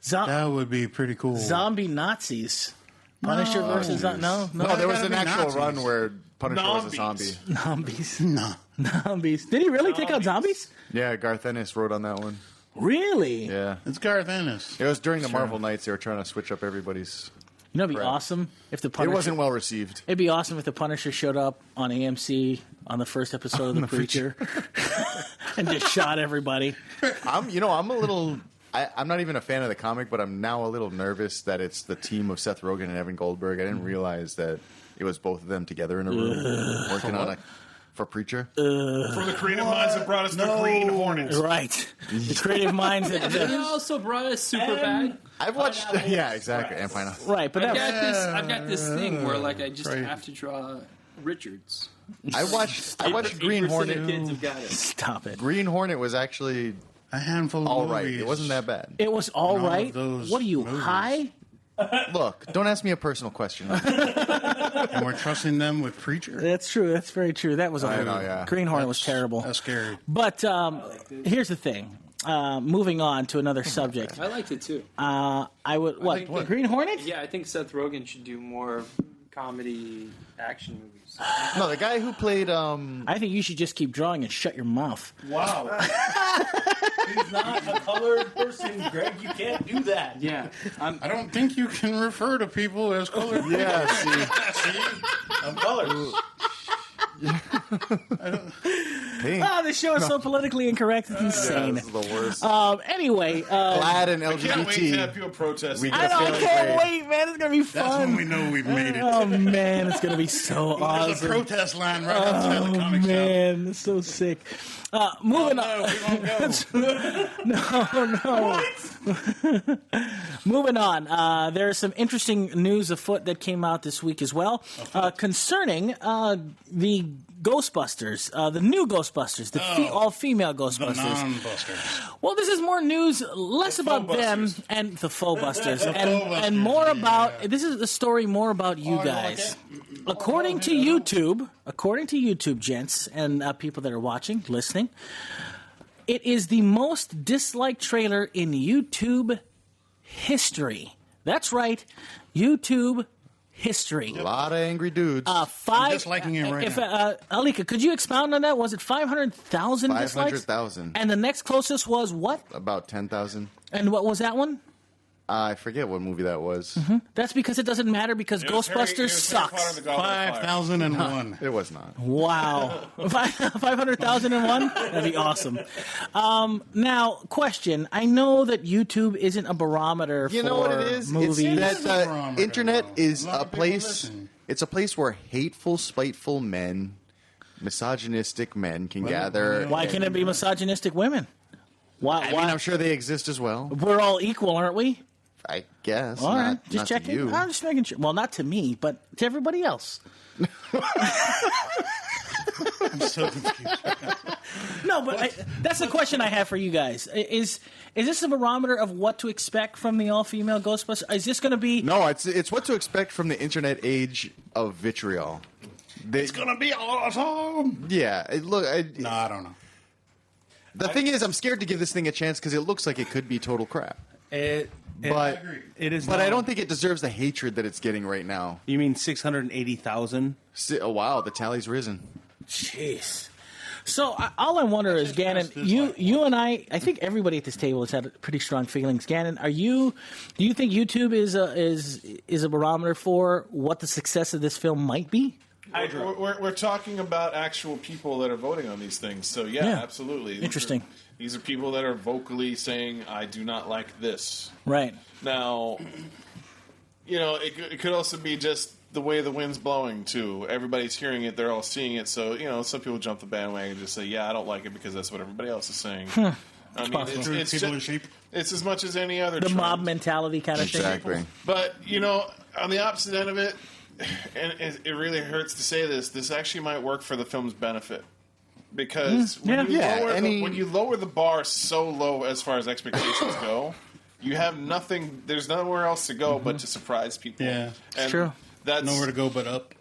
[SPEAKER 6] That would be pretty cool.
[SPEAKER 1] Zombie Nazis. Punisher versus no.
[SPEAKER 3] No, there was
[SPEAKER 6] gotta
[SPEAKER 3] an
[SPEAKER 6] be
[SPEAKER 3] actual
[SPEAKER 6] Nazis.
[SPEAKER 3] run where Punisher was a
[SPEAKER 5] Zombies.
[SPEAKER 3] zombie.
[SPEAKER 1] Zombies.
[SPEAKER 6] No.
[SPEAKER 1] Zombies. Did he really take out zombies?
[SPEAKER 3] Yeah, Garth Ennis wrote on that one.
[SPEAKER 1] Really?
[SPEAKER 3] Yeah.
[SPEAKER 6] It's Garth Ennis.
[SPEAKER 3] It was during the Marvel Nights. They were trying to switch up everybody's.
[SPEAKER 1] You know, it'd be
[SPEAKER 3] Right.
[SPEAKER 1] awesome if the
[SPEAKER 3] It
[SPEAKER 1] Punisher.
[SPEAKER 3] wasn't well received.
[SPEAKER 1] It'd be awesome if the Punisher showed up on AMC on the first episode of The Preacher and just shot everybody.
[SPEAKER 3] I'm a little. I'm not even a fan of the comic, but I'm now a little nervous that it's the team of Seth Rogen and Evan Goldberg. I didn't realize that it was both of them together in a room working on for Preacher.
[SPEAKER 5] From the creative minds that brought us the Green Hornets.
[SPEAKER 1] Right. The creative minds that.
[SPEAKER 2] They also brought us Superbad.
[SPEAKER 3] I've watched. Yeah, exactly. And Pineapple.
[SPEAKER 1] Right, but
[SPEAKER 2] I've got this thing where like I just have to draw Richards.
[SPEAKER 3] I watched Green
[SPEAKER 2] 8% of
[SPEAKER 3] Hornet.
[SPEAKER 2] kids have got it.
[SPEAKER 1] stop it.
[SPEAKER 3] Green Hornet was actually
[SPEAKER 6] A handful of
[SPEAKER 3] all right.
[SPEAKER 6] movies.
[SPEAKER 3] It wasn't that bad.
[SPEAKER 1] It was all
[SPEAKER 6] None of
[SPEAKER 1] right.
[SPEAKER 6] those
[SPEAKER 1] What are you,
[SPEAKER 6] movies.
[SPEAKER 1] high?
[SPEAKER 3] Look, don't ask me a personal question.
[SPEAKER 6] And we're trusting them with Preacher.
[SPEAKER 1] That's true. That's very true. That was
[SPEAKER 3] I know, yeah.
[SPEAKER 1] Green Hornet was terrible.
[SPEAKER 6] That's scary.
[SPEAKER 1] But here's the thing. Moving on to another subject.
[SPEAKER 2] I liked it too.
[SPEAKER 1] I would what?
[SPEAKER 2] think-
[SPEAKER 1] Green Hornet?
[SPEAKER 2] Yeah, I think Seth Rogen should do more comedy action movies.
[SPEAKER 3] No, the guy who played
[SPEAKER 1] I think you should just keep drawing and shut your mouth.
[SPEAKER 4] Wow. He's not a colored person, Greg. You can't do that.
[SPEAKER 2] Yeah,
[SPEAKER 6] I don't think you can refer to people as colored.
[SPEAKER 3] yeah, see,
[SPEAKER 4] I'm colored.
[SPEAKER 3] pink.
[SPEAKER 1] Oh, this show is so politically incorrect. It's insane.
[SPEAKER 3] This is the worst.
[SPEAKER 1] Anyway,
[SPEAKER 3] Glad and
[SPEAKER 5] Can't wait to have
[SPEAKER 3] LGBT.
[SPEAKER 5] people protest.
[SPEAKER 3] We
[SPEAKER 1] I
[SPEAKER 3] just
[SPEAKER 1] know, I
[SPEAKER 3] feel
[SPEAKER 1] can't
[SPEAKER 3] great.
[SPEAKER 1] wait, man. It's gonna be
[SPEAKER 6] That's when we
[SPEAKER 1] fun.
[SPEAKER 6] know we've made it.
[SPEAKER 1] Oh man, it's gonna be so
[SPEAKER 6] There's a
[SPEAKER 1] awesome.
[SPEAKER 6] protest line right outside the
[SPEAKER 1] Oh
[SPEAKER 6] comic shop.
[SPEAKER 1] man, it's so sick. Moving on.
[SPEAKER 6] No, we won't go.
[SPEAKER 1] Moving on, there's some interesting news afoot that came out this week as well concerning the Ghostbusters, the new Ghostbusters, the all-female
[SPEAKER 6] The
[SPEAKER 1] Ghostbusters.
[SPEAKER 6] non-busters.
[SPEAKER 1] Well, this is more news, less about them
[SPEAKER 5] Faux-busters.
[SPEAKER 1] and the faux busters, and
[SPEAKER 6] faux-busters,
[SPEAKER 1] more
[SPEAKER 6] yeah.
[SPEAKER 1] about. This is the story more about you guys. According to YouTube, gents and people that are watching, listening, it is the most disliked trailer in YouTube history. That's right, YouTube history.
[SPEAKER 3] A lot of angry dudes.
[SPEAKER 1] Five.
[SPEAKER 6] disliking it right
[SPEAKER 1] if,
[SPEAKER 6] now.
[SPEAKER 1] Alika, could you expound on that? Was it 500,000 dislikes?
[SPEAKER 3] 500,000.
[SPEAKER 1] And the next closest was what?
[SPEAKER 3] About 10,000.
[SPEAKER 1] And what was that one?
[SPEAKER 3] I forget what movie that was.
[SPEAKER 1] That's because it doesn't matter because Ghostbusters sucks.
[SPEAKER 6] 5,001.
[SPEAKER 3] It was not.
[SPEAKER 1] Wow. 500,001? That'd be awesome. Now, question. I know that YouTube isn't a barometer
[SPEAKER 3] You
[SPEAKER 1] for
[SPEAKER 3] know what it is?
[SPEAKER 1] movies.
[SPEAKER 3] It's that
[SPEAKER 6] Wrong,
[SPEAKER 3] the internet
[SPEAKER 6] Ricardo.
[SPEAKER 3] is
[SPEAKER 6] A lot
[SPEAKER 3] a
[SPEAKER 6] of people
[SPEAKER 3] place.
[SPEAKER 6] listen.
[SPEAKER 3] It's a place where hateful, spiteful men misogynistic men can gather.
[SPEAKER 1] Why can't it be misogynistic women? Why?
[SPEAKER 3] I mean, I'm sure they exist as well.
[SPEAKER 1] We're all equal, aren't we?
[SPEAKER 3] I guess.
[SPEAKER 1] All right,
[SPEAKER 3] not,
[SPEAKER 1] just
[SPEAKER 3] not to
[SPEAKER 1] checking.
[SPEAKER 3] you.
[SPEAKER 1] I'm just making sure. Well, not to me, but to everybody else.
[SPEAKER 6] I'm so confused.
[SPEAKER 1] No, but that's the question I have for you guys. Is this a barometer of what to expect from the all-female Ghostbusters? Is this going to be...
[SPEAKER 3] No, it's what to expect from the internet age of vitriol.
[SPEAKER 6] It's gonna be awesome.
[SPEAKER 3] Yeah,
[SPEAKER 6] No, I don't know.
[SPEAKER 3] The thing is, I'm scared to give this thing a chance because it looks like it could be total crap. But
[SPEAKER 4] It is.
[SPEAKER 3] but
[SPEAKER 4] not.
[SPEAKER 3] I don't think it deserves the hatred that it's getting right now.
[SPEAKER 4] You mean 680,000?
[SPEAKER 3] Oh wow, the tally's risen.
[SPEAKER 1] Jeez. So all I wonder is, Gannon, you and I think everybody at this table has had pretty strong feelings. Gannon, do you think YouTube is a barometer for what the success of this film might be?
[SPEAKER 5] We're talking about actual people that are voting on these things, so yeah. Absolutely.
[SPEAKER 1] Interesting.
[SPEAKER 5] These are people that are vocally saying, I do not like this.
[SPEAKER 1] Right.
[SPEAKER 5] Now, it could also be just the way the wind's blowing, too. Everybody's hearing it, they're all seeing it, so, some people jump the bandwagon and just say, yeah, I don't like it because that's what everybody else is saying. I mean, it's
[SPEAKER 6] People are sheep.
[SPEAKER 5] It's as much as any other
[SPEAKER 1] The
[SPEAKER 5] trend.
[SPEAKER 1] mob mentality kind of thing.
[SPEAKER 3] Exactly.
[SPEAKER 5] But, on the opposite end of it, and it really hurts to say this actually might work for the film's benefit. Because when you lower the bar so low as far as expectations go, you have nothing, there's nowhere else to go but to surprise people.
[SPEAKER 6] Yeah.
[SPEAKER 5] And
[SPEAKER 1] True.
[SPEAKER 5] That's
[SPEAKER 6] Nowhere to go but up.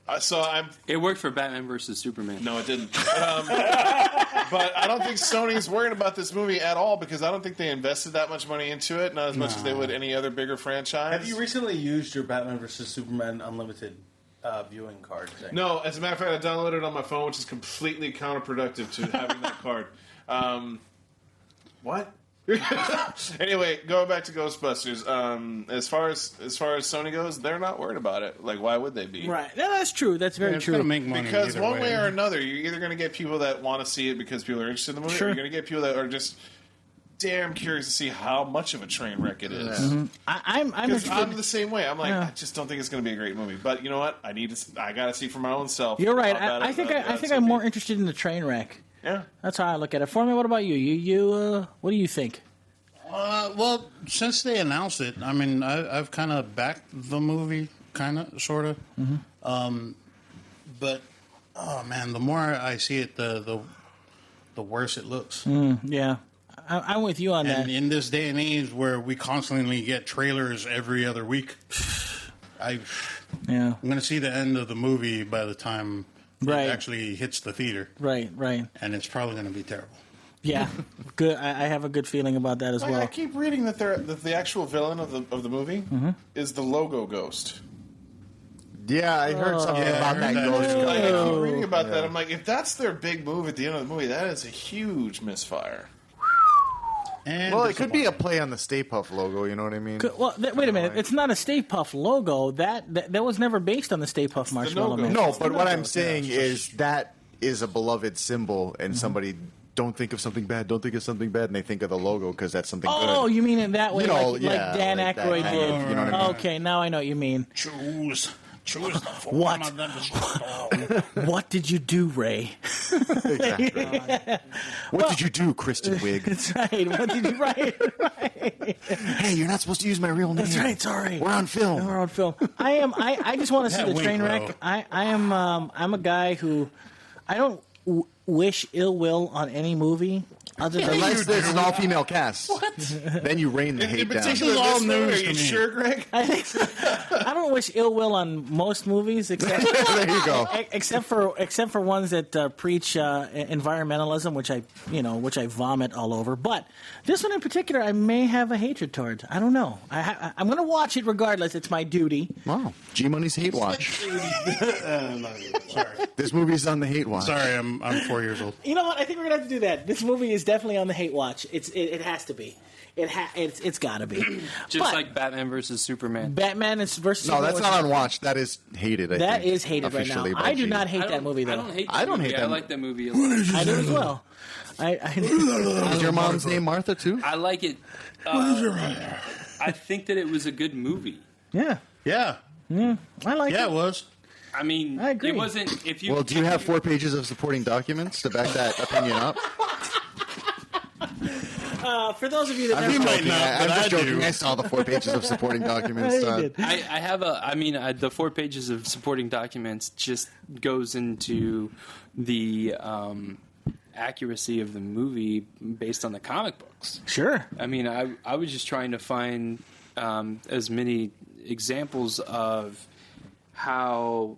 [SPEAKER 2] It worked for Batman versus Superman.
[SPEAKER 5] No, it didn't. But I don't think Sony's worried about this movie at all because I don't think they invested that much money into it, not as much as they would any other bigger franchise.
[SPEAKER 4] Have you recently used your Batman vs. Superman Unlimited viewing card thing?
[SPEAKER 5] No, as a matter of fact, I downloaded it on my phone, which is completely counterproductive to having that card. What? Anyway, going back to Ghostbusters. As far as Sony goes, they're not worried about it. Like, why would they be?
[SPEAKER 1] Right. Yeah, that's true. That's very
[SPEAKER 6] It's
[SPEAKER 1] true.
[SPEAKER 6] gonna make money
[SPEAKER 5] Because
[SPEAKER 6] either
[SPEAKER 5] one way or another, you're either going to get people that want to see it because people are interested in the movie,
[SPEAKER 1] Sure.
[SPEAKER 5] or you're going to get people that are just damn curious to see how much of a train wreck it is.
[SPEAKER 1] I'm
[SPEAKER 5] Because
[SPEAKER 1] interested.
[SPEAKER 5] I'm the same way. I'm like,
[SPEAKER 1] Yeah.
[SPEAKER 5] I just don't think it's going to be a great movie. But you know what? I got to see for my own self.
[SPEAKER 1] You're right.
[SPEAKER 5] how bad
[SPEAKER 1] I think
[SPEAKER 5] it's
[SPEAKER 1] I'm
[SPEAKER 5] gonna
[SPEAKER 1] more
[SPEAKER 5] be.
[SPEAKER 1] interested in the train wreck.
[SPEAKER 5] Yeah.
[SPEAKER 1] That's how I look at it. For me, what about you? You what do you think?
[SPEAKER 6] Well, since they announced it, I mean, I've kind of backed the movie, kind of, sort of. But oh man, the more I see it, the worse it looks.
[SPEAKER 1] Yeah, I'm with you on that.
[SPEAKER 6] And in this day and age where we constantly get trailers every other week, I'm
[SPEAKER 1] Yeah.
[SPEAKER 6] going to see the end of the movie by the time
[SPEAKER 1] Right.
[SPEAKER 6] it actually hits the theater,
[SPEAKER 1] Right.
[SPEAKER 6] and it's probably going to be terrible.
[SPEAKER 1] Yeah. Good. I have a good feeling about that as
[SPEAKER 5] I
[SPEAKER 1] well.
[SPEAKER 5] keep reading that the actual villain of the movie is the logo ghost.
[SPEAKER 3] Yeah, I heard something about that ghost.
[SPEAKER 5] Like, I keep reading about that. I'm like, if that's their big move at the end of the movie, that is a huge misfire.
[SPEAKER 6] And
[SPEAKER 3] Well, it could be a play on the Stay Puft logo. You know what I mean?
[SPEAKER 1] Well, wait a minute. It's not a Stay Puft logo. That was never based on the Stay Puft Marshmallow
[SPEAKER 5] no-go.
[SPEAKER 1] Man.
[SPEAKER 3] No, but what I'm saying is that is a beloved symbol, and somebody don't think of something bad, don't think of something bad, and they think of the logo because that's something
[SPEAKER 1] Oh,
[SPEAKER 3] good.
[SPEAKER 1] you mean it that way,
[SPEAKER 3] You know,
[SPEAKER 1] like
[SPEAKER 3] yeah,
[SPEAKER 1] Dan
[SPEAKER 3] like that
[SPEAKER 1] Aykroyd
[SPEAKER 3] kind
[SPEAKER 1] did?
[SPEAKER 3] of, you know what I mean?
[SPEAKER 1] Okay, now I know what you mean.
[SPEAKER 6] choose the form
[SPEAKER 1] What?
[SPEAKER 6] of the storm.
[SPEAKER 1] What did you do, Ray?
[SPEAKER 3] Exactly. What did you do, Kristen Wiig?
[SPEAKER 1] That's right. What did you right?
[SPEAKER 3] Hey, you're not supposed to use my real name.
[SPEAKER 1] That's right. Sorry.
[SPEAKER 3] We're on film.
[SPEAKER 1] We're on film. I just want to see
[SPEAKER 6] Yeah,
[SPEAKER 1] the
[SPEAKER 6] wink,
[SPEAKER 1] train wreck.
[SPEAKER 6] bro.
[SPEAKER 1] I'm a guy who I don't wish ill will on any movie. Other than
[SPEAKER 3] Unless there's an all-female cast. Then you rain the hate
[SPEAKER 5] In
[SPEAKER 3] down.
[SPEAKER 5] particular,
[SPEAKER 6] This is all
[SPEAKER 5] this movie,
[SPEAKER 6] news
[SPEAKER 5] are
[SPEAKER 6] to
[SPEAKER 5] you
[SPEAKER 6] me.
[SPEAKER 5] sure, Greg?
[SPEAKER 1] I don't wish ill will on most movies, except
[SPEAKER 3] There you go.
[SPEAKER 1] except for ones that preach environmentalism, which I vomit all over. But this one in particular, I may have a hatred towards. I don't know. I'm going to watch it regardless. It's my duty.
[SPEAKER 3] Wow. G-Money's Hate Watch.
[SPEAKER 6] Sorry,
[SPEAKER 3] This movie's on the Hate Watch.
[SPEAKER 6] sorry, I'm 4 years old.
[SPEAKER 1] You know what? I think we're gonna have to do that. This movie is definitely on the hate watch. It has to be. It's got to be.
[SPEAKER 2] Just
[SPEAKER 1] But
[SPEAKER 2] like Batman versus Superman.
[SPEAKER 1] Batman is versus.
[SPEAKER 3] No, that's
[SPEAKER 1] Superman
[SPEAKER 3] not
[SPEAKER 1] was-
[SPEAKER 3] on watch. That is hated, I
[SPEAKER 1] That
[SPEAKER 3] think.
[SPEAKER 1] is hated right now.
[SPEAKER 3] officially by
[SPEAKER 1] I do
[SPEAKER 3] G.
[SPEAKER 1] not hate that movie though.
[SPEAKER 2] I don't hate.
[SPEAKER 3] I don't
[SPEAKER 2] movie.
[SPEAKER 3] hate
[SPEAKER 2] I
[SPEAKER 3] that
[SPEAKER 2] like that movie a lot.
[SPEAKER 1] I do as well.
[SPEAKER 3] Is your mom's name Martha, too?
[SPEAKER 2] I like it. I think that it was a good movie.
[SPEAKER 1] Yeah,
[SPEAKER 6] Yeah,
[SPEAKER 1] I like
[SPEAKER 6] yeah,
[SPEAKER 1] it.
[SPEAKER 6] it was.
[SPEAKER 2] I mean,
[SPEAKER 1] I agree.
[SPEAKER 2] it wasn't. If you
[SPEAKER 3] Well, do you have 4 pages of supporting documents to back that opinion up?
[SPEAKER 1] For those of you that
[SPEAKER 3] I'm
[SPEAKER 1] never
[SPEAKER 3] just
[SPEAKER 6] might
[SPEAKER 3] joking.
[SPEAKER 6] not,
[SPEAKER 3] I'm
[SPEAKER 6] but
[SPEAKER 3] just
[SPEAKER 6] I
[SPEAKER 3] joking.
[SPEAKER 6] do.
[SPEAKER 3] I saw the 4 pages of supporting documents.
[SPEAKER 1] You
[SPEAKER 3] Todd.
[SPEAKER 1] did.
[SPEAKER 2] I have the 4 pages of supporting documents just goes into the accuracy of the movie based on the comic books.
[SPEAKER 1] Sure.
[SPEAKER 2] I mean, I was just trying to find as many examples of how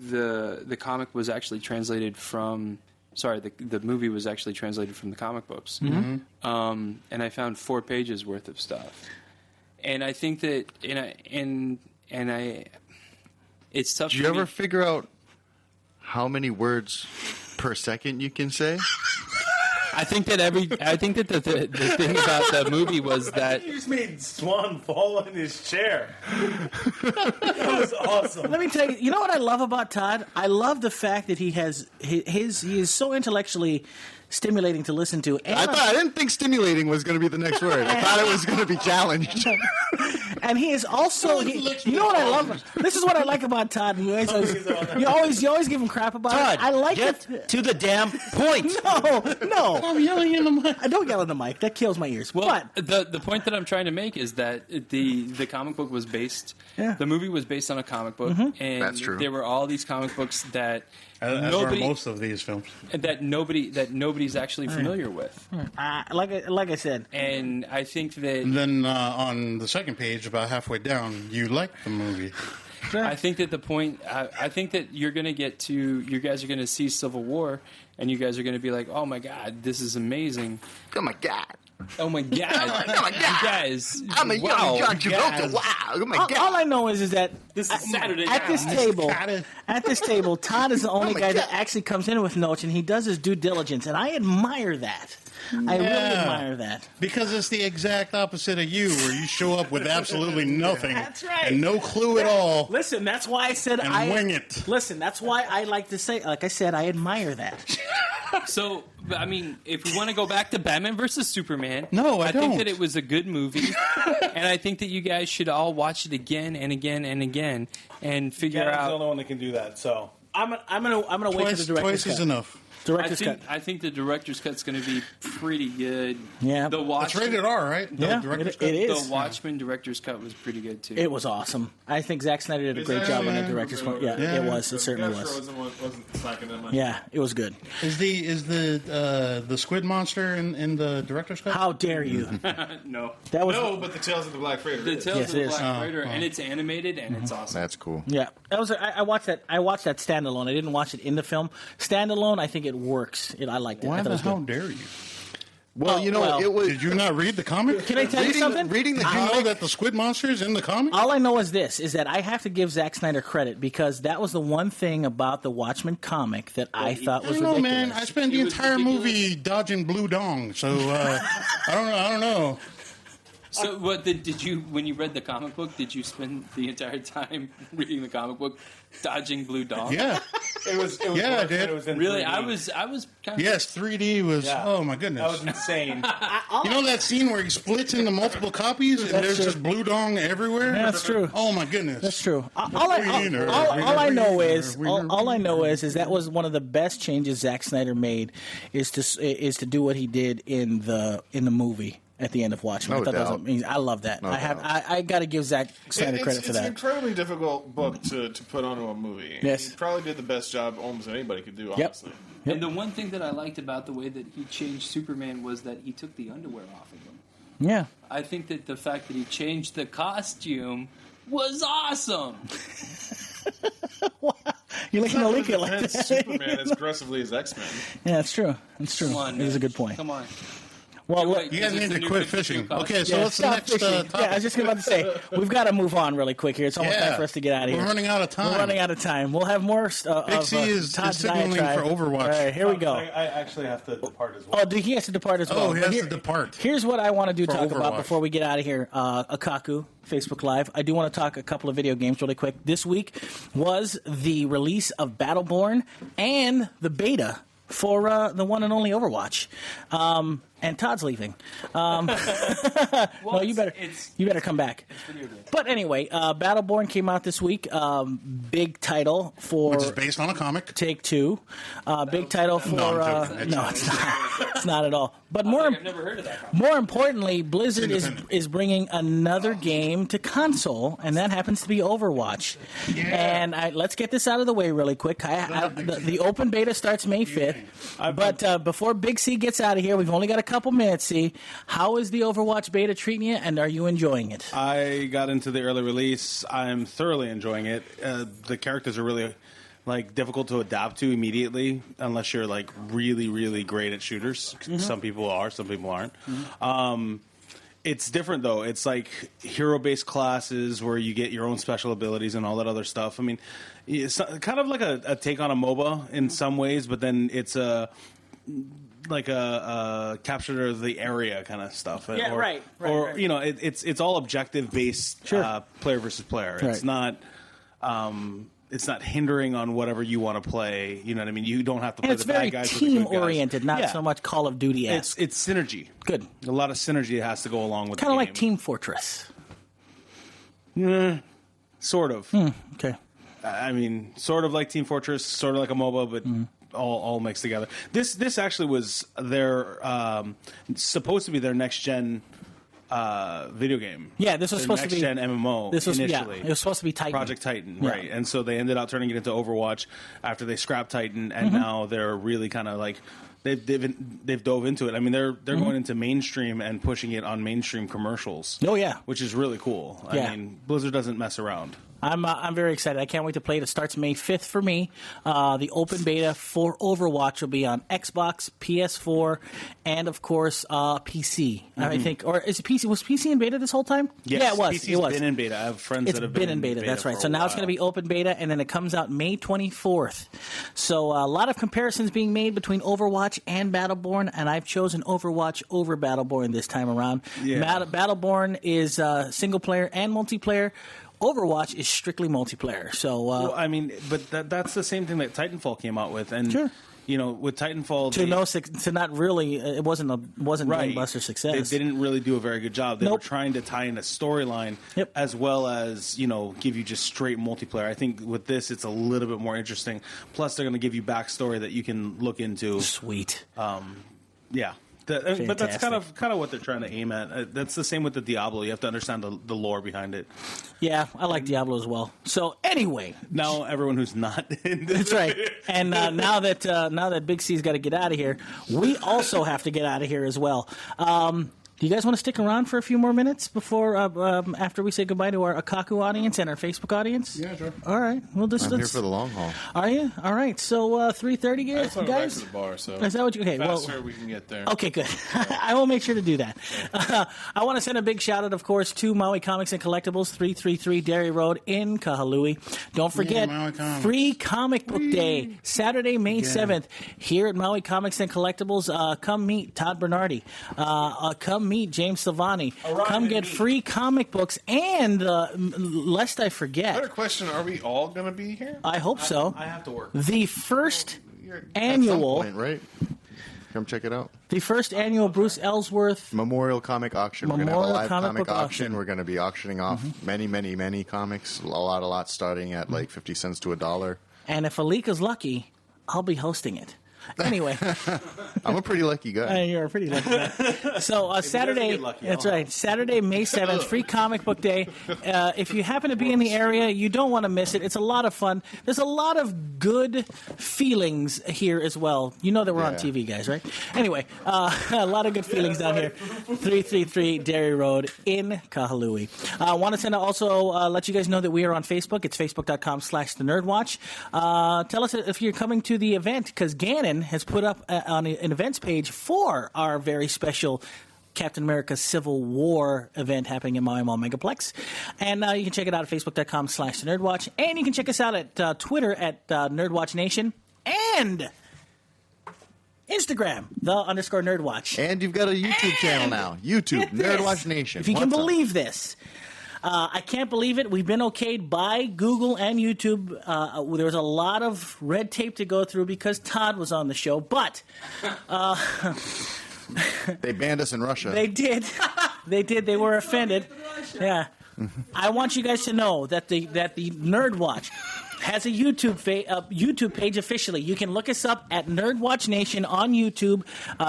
[SPEAKER 2] the comic was actually translated from. Sorry, the movie was actually translated from the comic books, and I found 4 pages worth of stuff. And I think that it's tough.
[SPEAKER 3] Did you ever figure out how many words per second you can say?
[SPEAKER 2] I think that the thing about the movie was that
[SPEAKER 4] You just made Swan fall in his chair. That was awesome.
[SPEAKER 1] Let me tell you. You know what I love about Todd? I love the fact that he is so intellectually stimulating to listen to. And
[SPEAKER 3] I didn't think stimulating was going to be the next word. I thought it was going to be challenged.
[SPEAKER 1] And he is also. You know what I love? This is what I like about Todd. You always give him crap about
[SPEAKER 8] Todd,
[SPEAKER 1] it. I like
[SPEAKER 8] get
[SPEAKER 1] it.
[SPEAKER 8] to the damn point.
[SPEAKER 1] No.
[SPEAKER 6] I'm yelling in the mic.
[SPEAKER 1] I don't yell in the mic. That kills my ears.
[SPEAKER 2] Well,
[SPEAKER 1] But
[SPEAKER 2] the point that I'm trying to make is that the comic book was based.
[SPEAKER 1] Yeah.
[SPEAKER 2] The movie was based on a comic book, and
[SPEAKER 3] That's true.
[SPEAKER 2] there were all these comic books that
[SPEAKER 6] As are most of these films.
[SPEAKER 2] nobody's actually familiar with.
[SPEAKER 1] like I said,
[SPEAKER 2] And I think that
[SPEAKER 6] And then on the second page, about halfway down, you like the movie.
[SPEAKER 2] I think that the point. I think that you're going to get to. You guys are going to see Civil War, and you guys are going to be like, "Oh my God, this is amazing!
[SPEAKER 3] Oh my God.
[SPEAKER 2] Oh my God,
[SPEAKER 3] Oh my God.
[SPEAKER 2] you guys!
[SPEAKER 3] I'm a young John
[SPEAKER 2] you
[SPEAKER 3] Travolta.
[SPEAKER 2] guys.
[SPEAKER 3] Wow. Oh my God.
[SPEAKER 1] all I know is that
[SPEAKER 2] This is Saturday
[SPEAKER 1] at
[SPEAKER 2] night.
[SPEAKER 1] this table, Todd is the only
[SPEAKER 3] my
[SPEAKER 1] guy
[SPEAKER 3] God.
[SPEAKER 1] that actually comes in with notes, and he does his due diligence, and I admire that. I really admire that.
[SPEAKER 6] Because it's the exact opposite of you, where you show up with absolutely nothing.
[SPEAKER 1] That's right.
[SPEAKER 6] And no clue at all.
[SPEAKER 1] Listen, that's why I said
[SPEAKER 6] And wing it.
[SPEAKER 1] Listen, that's why I like to say, like I said, I admire that.
[SPEAKER 2] So, I mean, if we want to go back to Batman versus Superman,
[SPEAKER 6] No, I
[SPEAKER 2] think
[SPEAKER 6] don't.
[SPEAKER 2] that it was a good movie, and I think that you guys should all watch it again and again and again and figure
[SPEAKER 4] Gad's the
[SPEAKER 2] out.
[SPEAKER 4] only one that can do that. So
[SPEAKER 1] I'm gonna wait for the director's
[SPEAKER 6] Twice is
[SPEAKER 1] cut.
[SPEAKER 6] enough.
[SPEAKER 1] Director's cut.
[SPEAKER 2] I think the director's cut's going to be pretty good.
[SPEAKER 1] Yeah.
[SPEAKER 2] the
[SPEAKER 6] It's
[SPEAKER 2] Watchmen,
[SPEAKER 6] rated R, right? The
[SPEAKER 1] Yeah,
[SPEAKER 6] director's
[SPEAKER 1] it
[SPEAKER 6] cut?
[SPEAKER 1] is.
[SPEAKER 2] The Watchmen director's cut was pretty good too.
[SPEAKER 1] It was awesome. I think Zack Snyder did a great job on the director's cut. Yeah, it was. It certainly was.
[SPEAKER 5] Wasn't slacking that much.
[SPEAKER 1] Yeah, it was good.
[SPEAKER 6] Is the squid monster in the director's cut?
[SPEAKER 1] How dare you?
[SPEAKER 2] no,
[SPEAKER 1] That was
[SPEAKER 5] No, but the Tales of the Black Freighter.
[SPEAKER 2] the
[SPEAKER 5] is.
[SPEAKER 2] Tales
[SPEAKER 1] Yes,
[SPEAKER 2] of
[SPEAKER 1] it
[SPEAKER 2] the
[SPEAKER 1] is.
[SPEAKER 2] Black Raider, and it's animated and it's awesome.
[SPEAKER 3] That's cool.
[SPEAKER 1] yeah. That was. I watched that. I watched that standalone. I didn't watch it in the film. Standalone, I think it works. I liked it. I
[SPEAKER 6] Why
[SPEAKER 1] thought it
[SPEAKER 6] the
[SPEAKER 1] was
[SPEAKER 6] hell
[SPEAKER 1] good.
[SPEAKER 6] dare you?
[SPEAKER 3] Well, you know,
[SPEAKER 1] well,
[SPEAKER 3] it was.
[SPEAKER 6] Did you not read the comic?
[SPEAKER 1] Can I tell you something?
[SPEAKER 3] Reading the
[SPEAKER 6] Did you know
[SPEAKER 3] comic.
[SPEAKER 6] that the squid monster is in the comic?
[SPEAKER 1] All I know is this: is that I have to give Zack Snyder credit because that was the one thing about the Watchmen comic that I thought
[SPEAKER 6] I
[SPEAKER 1] was
[SPEAKER 6] don't know,
[SPEAKER 1] ridiculous.
[SPEAKER 6] man. I spent the
[SPEAKER 2] It was
[SPEAKER 6] entire
[SPEAKER 2] ridiculous.
[SPEAKER 6] movie dodging blue dong, so I don't know.
[SPEAKER 2] So, what did you when you read the comic book? Did you spend the entire time reading the comic book, dodging blue dog?
[SPEAKER 6] Yeah,
[SPEAKER 4] it was.
[SPEAKER 6] Yeah, I
[SPEAKER 4] worse
[SPEAKER 6] did.
[SPEAKER 4] when it was in
[SPEAKER 2] Really,
[SPEAKER 4] 3D.
[SPEAKER 2] I was kind of.
[SPEAKER 6] yes, 3D was.
[SPEAKER 4] Yeah.
[SPEAKER 6] Oh my
[SPEAKER 4] That was
[SPEAKER 6] goodness!
[SPEAKER 4] insane.
[SPEAKER 6] You know that scene where he splits into multiple copies and there's
[SPEAKER 1] true.
[SPEAKER 6] just blue dong everywhere?
[SPEAKER 1] That's true.
[SPEAKER 6] Oh my goodness!
[SPEAKER 1] That's true. All I know is that was one of the best changes Zack Snyder made is to do what he did in the movie at the end of Watchmen.
[SPEAKER 3] No
[SPEAKER 1] I thought that was
[SPEAKER 3] doubt.
[SPEAKER 1] amazing. I love that. I got to give Zack Snyder credit for
[SPEAKER 5] It's an
[SPEAKER 1] that.
[SPEAKER 5] incredibly difficult book to put onto a movie.
[SPEAKER 1] Yes.
[SPEAKER 5] He probably did the best job almost anybody could do,
[SPEAKER 1] Yep.
[SPEAKER 5] honestly.
[SPEAKER 2] And the one thing that I liked about the way that he changed Superman was that he took the underwear off of him.
[SPEAKER 1] Yeah.
[SPEAKER 2] I think that the fact that he changed the costume was awesome.
[SPEAKER 1] You like to
[SPEAKER 5] Not
[SPEAKER 1] link it
[SPEAKER 5] gonna
[SPEAKER 1] like
[SPEAKER 5] defend
[SPEAKER 1] that.
[SPEAKER 5] Superman as aggressively as X-Men.
[SPEAKER 1] Yeah, that's true. That's true.
[SPEAKER 2] Come on,
[SPEAKER 1] It is a
[SPEAKER 2] man.
[SPEAKER 1] good point.
[SPEAKER 2] Come on.
[SPEAKER 1] Well,
[SPEAKER 2] You're
[SPEAKER 1] look,
[SPEAKER 2] right.
[SPEAKER 6] You guys
[SPEAKER 2] This is
[SPEAKER 6] need
[SPEAKER 2] the
[SPEAKER 6] to
[SPEAKER 2] new
[SPEAKER 6] quit
[SPEAKER 2] 52
[SPEAKER 6] fishing.
[SPEAKER 2] costume.
[SPEAKER 6] Okay, so
[SPEAKER 1] yeah,
[SPEAKER 6] what's the
[SPEAKER 1] stop
[SPEAKER 6] next
[SPEAKER 1] fishing.
[SPEAKER 6] topic?
[SPEAKER 1] Yeah, I was just about to say we've got to move on really quick here. It's almost time for us to get out of here.
[SPEAKER 6] We're running out of time.
[SPEAKER 1] We're running out of time. We'll have more
[SPEAKER 6] Big C is
[SPEAKER 1] Todd's
[SPEAKER 6] signaling
[SPEAKER 1] diatribe.
[SPEAKER 6] for Overwatch.
[SPEAKER 1] All right, here we go.
[SPEAKER 4] I actually have to depart as well.
[SPEAKER 1] Oh, he has to depart as well.
[SPEAKER 6] Oh, he
[SPEAKER 1] But
[SPEAKER 6] has
[SPEAKER 1] here-
[SPEAKER 6] to depart.
[SPEAKER 1] Here's what I want to do
[SPEAKER 6] For
[SPEAKER 1] talk about
[SPEAKER 6] Overwatch.
[SPEAKER 1] before we get out of here. Akaku, Facebook Live. I do want to talk a couple of video games really quick. This week was the release of Battleborn and the beta for the one and only Overwatch. And Todd's leaving. No, you better come back. But anyway, Battleborn came out this week. Big title for
[SPEAKER 6] which is based on a comic.
[SPEAKER 1] Take-Two. Big title for no, it's not. It's not at all. But
[SPEAKER 2] I've never heard of that comic.
[SPEAKER 1] more importantly, Blizzard is bringing another game to console, and that happens to be Overwatch.
[SPEAKER 6] Yeah.
[SPEAKER 1] And let's get this out of the way really quick. The open beta starts May 5th. But before Big C gets out of here, we've only got a couple minutes. C, how is the Overwatch beta treating you, and are you enjoying it?
[SPEAKER 4] I got into the early release. I'm thoroughly enjoying it. The characters are really difficult to adapt to immediately, unless you're really, really great at shooters. Mm-hmm. Some people are, some people aren't. Mm-hmm. It's different though. It's like hero-based classes where you get your own special abilities and all that other stuff. I mean, it's kind of like a take on a MOBA in some ways, but then it's a capture of the area kind of stuff.
[SPEAKER 1] Yeah, right.
[SPEAKER 4] It's all objective based, player versus player.
[SPEAKER 1] Right.
[SPEAKER 4] It's not hindering on whatever you want to play. You know what I mean? You don't have to play the bad guys.
[SPEAKER 1] It's very team-oriented, not so much Call of Duty-esque.
[SPEAKER 4] It's synergy.
[SPEAKER 1] Good.
[SPEAKER 4] A lot of synergy has to go along with
[SPEAKER 1] kind of
[SPEAKER 4] the
[SPEAKER 1] like
[SPEAKER 4] game.
[SPEAKER 1] Team Fortress.
[SPEAKER 4] Sort of.
[SPEAKER 1] Okay.
[SPEAKER 4] I mean, sort of like Team Fortress, sort of like a MOBA, but all mixed together. This actually was their supposed to be their next gen video game.
[SPEAKER 1] Yeah, this was supposed to be
[SPEAKER 4] next gen MMO.
[SPEAKER 1] This was
[SPEAKER 4] initially.
[SPEAKER 1] Yeah, it was supposed to be Titan.
[SPEAKER 4] Project Titan, right? And so they ended up turning it into Overwatch after they scrapped Titan, and now they're really kind of they've dove into it. I mean, they're going into mainstream and pushing it on mainstream commercials.
[SPEAKER 1] Oh yeah,
[SPEAKER 4] which is really cool.
[SPEAKER 1] Yeah.
[SPEAKER 4] I mean, Blizzard doesn't mess around.
[SPEAKER 1] I'm very excited. I can't wait to play it. It starts May 5th for me. The open beta for Overwatch will be on Xbox, PS4, and of course PC. I think, or is it PC? Was PC in beta this whole time?
[SPEAKER 4] Yes,
[SPEAKER 1] yeah, it was.
[SPEAKER 4] PC's been in beta. I have friends that have been in beta.
[SPEAKER 1] That's right. So now it's going to be open beta, and then it comes out May 24th. So a lot of comparisons being made between Overwatch and Battleborn, and I've chosen Overwatch over Battleborn this time around.
[SPEAKER 4] Yeah.
[SPEAKER 1] Battleborn is single player and multiplayer. Overwatch is strictly multiplayer. So,
[SPEAKER 4] well, I mean, but that's the same thing that Titanfall came out with, and with Titanfall,
[SPEAKER 1] to not really, it wasn't
[SPEAKER 4] right.
[SPEAKER 1] gangbusters success.
[SPEAKER 4] They didn't really do a very good job. They were trying to tie in a storyline, as well as give you just straight multiplayer. I think with this, it's a little bit more interesting. Plus, they're going to give you backstory that you can look into.
[SPEAKER 1] Sweet.
[SPEAKER 4] Yeah. But that's kind of what they're trying to aim at. That's the same with the Diablo. You have to understand the lore behind it.
[SPEAKER 1] Yeah, I like Diablo as well. So anyway,
[SPEAKER 4] now everyone who's not in this,
[SPEAKER 1] that's right. And now that Big C's got to get out of here, we also have to get out of here as well. Do you guys want to stick around for a few more minutes before after we say goodbye to our Akaku audience and our Facebook audience?
[SPEAKER 6] Yeah, sure.
[SPEAKER 1] All right. Well,
[SPEAKER 3] I'm here for the long haul.
[SPEAKER 1] Are you? All right. So 3:30,
[SPEAKER 5] I just want to go back
[SPEAKER 1] guys.
[SPEAKER 5] to the bar, so
[SPEAKER 1] Is that what you? Okay.
[SPEAKER 5] faster we can get there.
[SPEAKER 1] Okay, good. I will make sure to do that. I want to send a big shout out, of course, to Maui Comics and Collectibles, 333 Derry Road in Kahalui. Don't forget, Free Comic Book Day, Saturday, May 7th, here at Maui Comics and Collectibles. Come meet Todd Bernardi. Come meet James Silvani. Come get free comic books, and lest I forget.
[SPEAKER 5] Better question: are we all going to be here?
[SPEAKER 1] I hope so.
[SPEAKER 4] I have to work.
[SPEAKER 1] The first
[SPEAKER 3] At
[SPEAKER 1] annual,
[SPEAKER 3] some point, right? Come check it out.
[SPEAKER 1] the first annual Bruce Ellsworth
[SPEAKER 3] Memorial Comic Auction. We're going to have a
[SPEAKER 1] Memorial
[SPEAKER 3] live
[SPEAKER 1] comic
[SPEAKER 3] comic
[SPEAKER 1] book
[SPEAKER 3] auction.
[SPEAKER 1] auction.
[SPEAKER 3] We're going to be auctioning off many comics. A lot starting at like 50 cents to $1.
[SPEAKER 1] And if Alika's lucky, I'll be hosting it. Anyway,
[SPEAKER 3] I'm a pretty lucky guy.
[SPEAKER 1] you're a pretty lucky guy. So Saturday,
[SPEAKER 4] get lucky,
[SPEAKER 1] that's
[SPEAKER 4] I'll
[SPEAKER 1] right. Saturday, May 7th, Free Comic Book Day. If you happen to be in the area, you don't want to miss it. It's a lot of fun. There's a lot of good feelings here as well. You know that we're on TV, guys, right? Anyway, a lot of good feelings down here. 333 Derry Road in Kahalui. I want to also let you guys know that we are on Facebook. It's facebook.com/the NERDWatch. Tell us if you're coming to the event, because Gannon has put up on an events page for our very special Captain America Civil War event happening in Maui Mall Megaplex. And you can check it out at facebook.com/the NERDWatch. And you can check us out at Twitter at NERDWatch Nation and Instagram, _NERDWatch.
[SPEAKER 3] And you've got a YouTube channel now. YouTube, NERDWatch Nation.
[SPEAKER 1] If you can
[SPEAKER 3] What's up?
[SPEAKER 1] believe this. I can't believe it. We've been okayed by Google and YouTube. There was a lot of red tape to go through because Todd was on the show. But
[SPEAKER 3] They banned us in Russia.
[SPEAKER 1] They did. They did. They were offended. Yeah. I want you guys to know that the NERDWatch has a YouTube page officially. You can look us up at NERDWatch Nation on YouTube,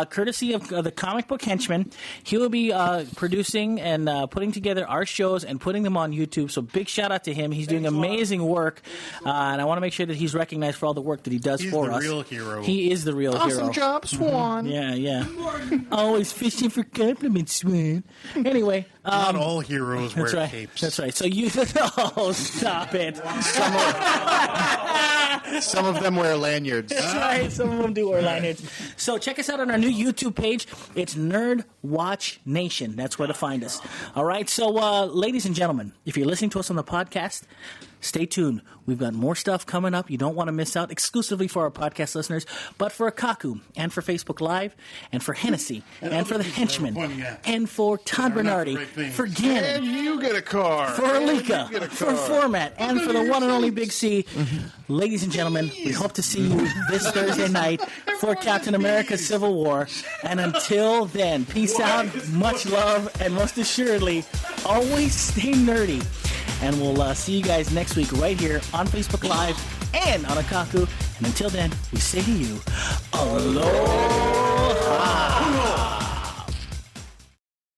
[SPEAKER 1] courtesy of the comic book Henchman. He will be producing and putting together our shows and putting them on YouTube. So big shout out to him. He's doing amazing work, and I want to make sure that he's recognized for all the work that he does for us.
[SPEAKER 6] He's the real hero.
[SPEAKER 1] He is the real hero.
[SPEAKER 3] Awesome job, Swan.
[SPEAKER 1] Yeah. Always fishing for compliments, Swan. Anyway.
[SPEAKER 6] Not all heroes wear
[SPEAKER 1] right.
[SPEAKER 6] capes.
[SPEAKER 1] That's right. So you... Oh, stop it.
[SPEAKER 3] Some of them wear lanyards.
[SPEAKER 1] That's right. Some of them do wear lanyards. So check us out on our new YouTube page. It's NERDWatch Nation. That's where to find us. All right. So, ladies and gentlemen, if you're listening to us on the podcast, stay tuned. We've got more stuff coming up. You don't want to miss out, exclusively for our podcast listeners, but for Akaku, and for Facebook Live, and for Hennessy, and for the Henchmen, and for Todd Bernardi, for Gannon.
[SPEAKER 5] And you get a car.
[SPEAKER 1] For Alika, for Format, and for the one and only Big C. Ladies and gentlemen, we hope to see you this Thursday night for Captain America Civil War. And until then, peace out, much love, and most assuredly, always stay nerdy. And we'll see you guys next week right here on Facebook Live and on Akaku. And until then, we say to you, aloha.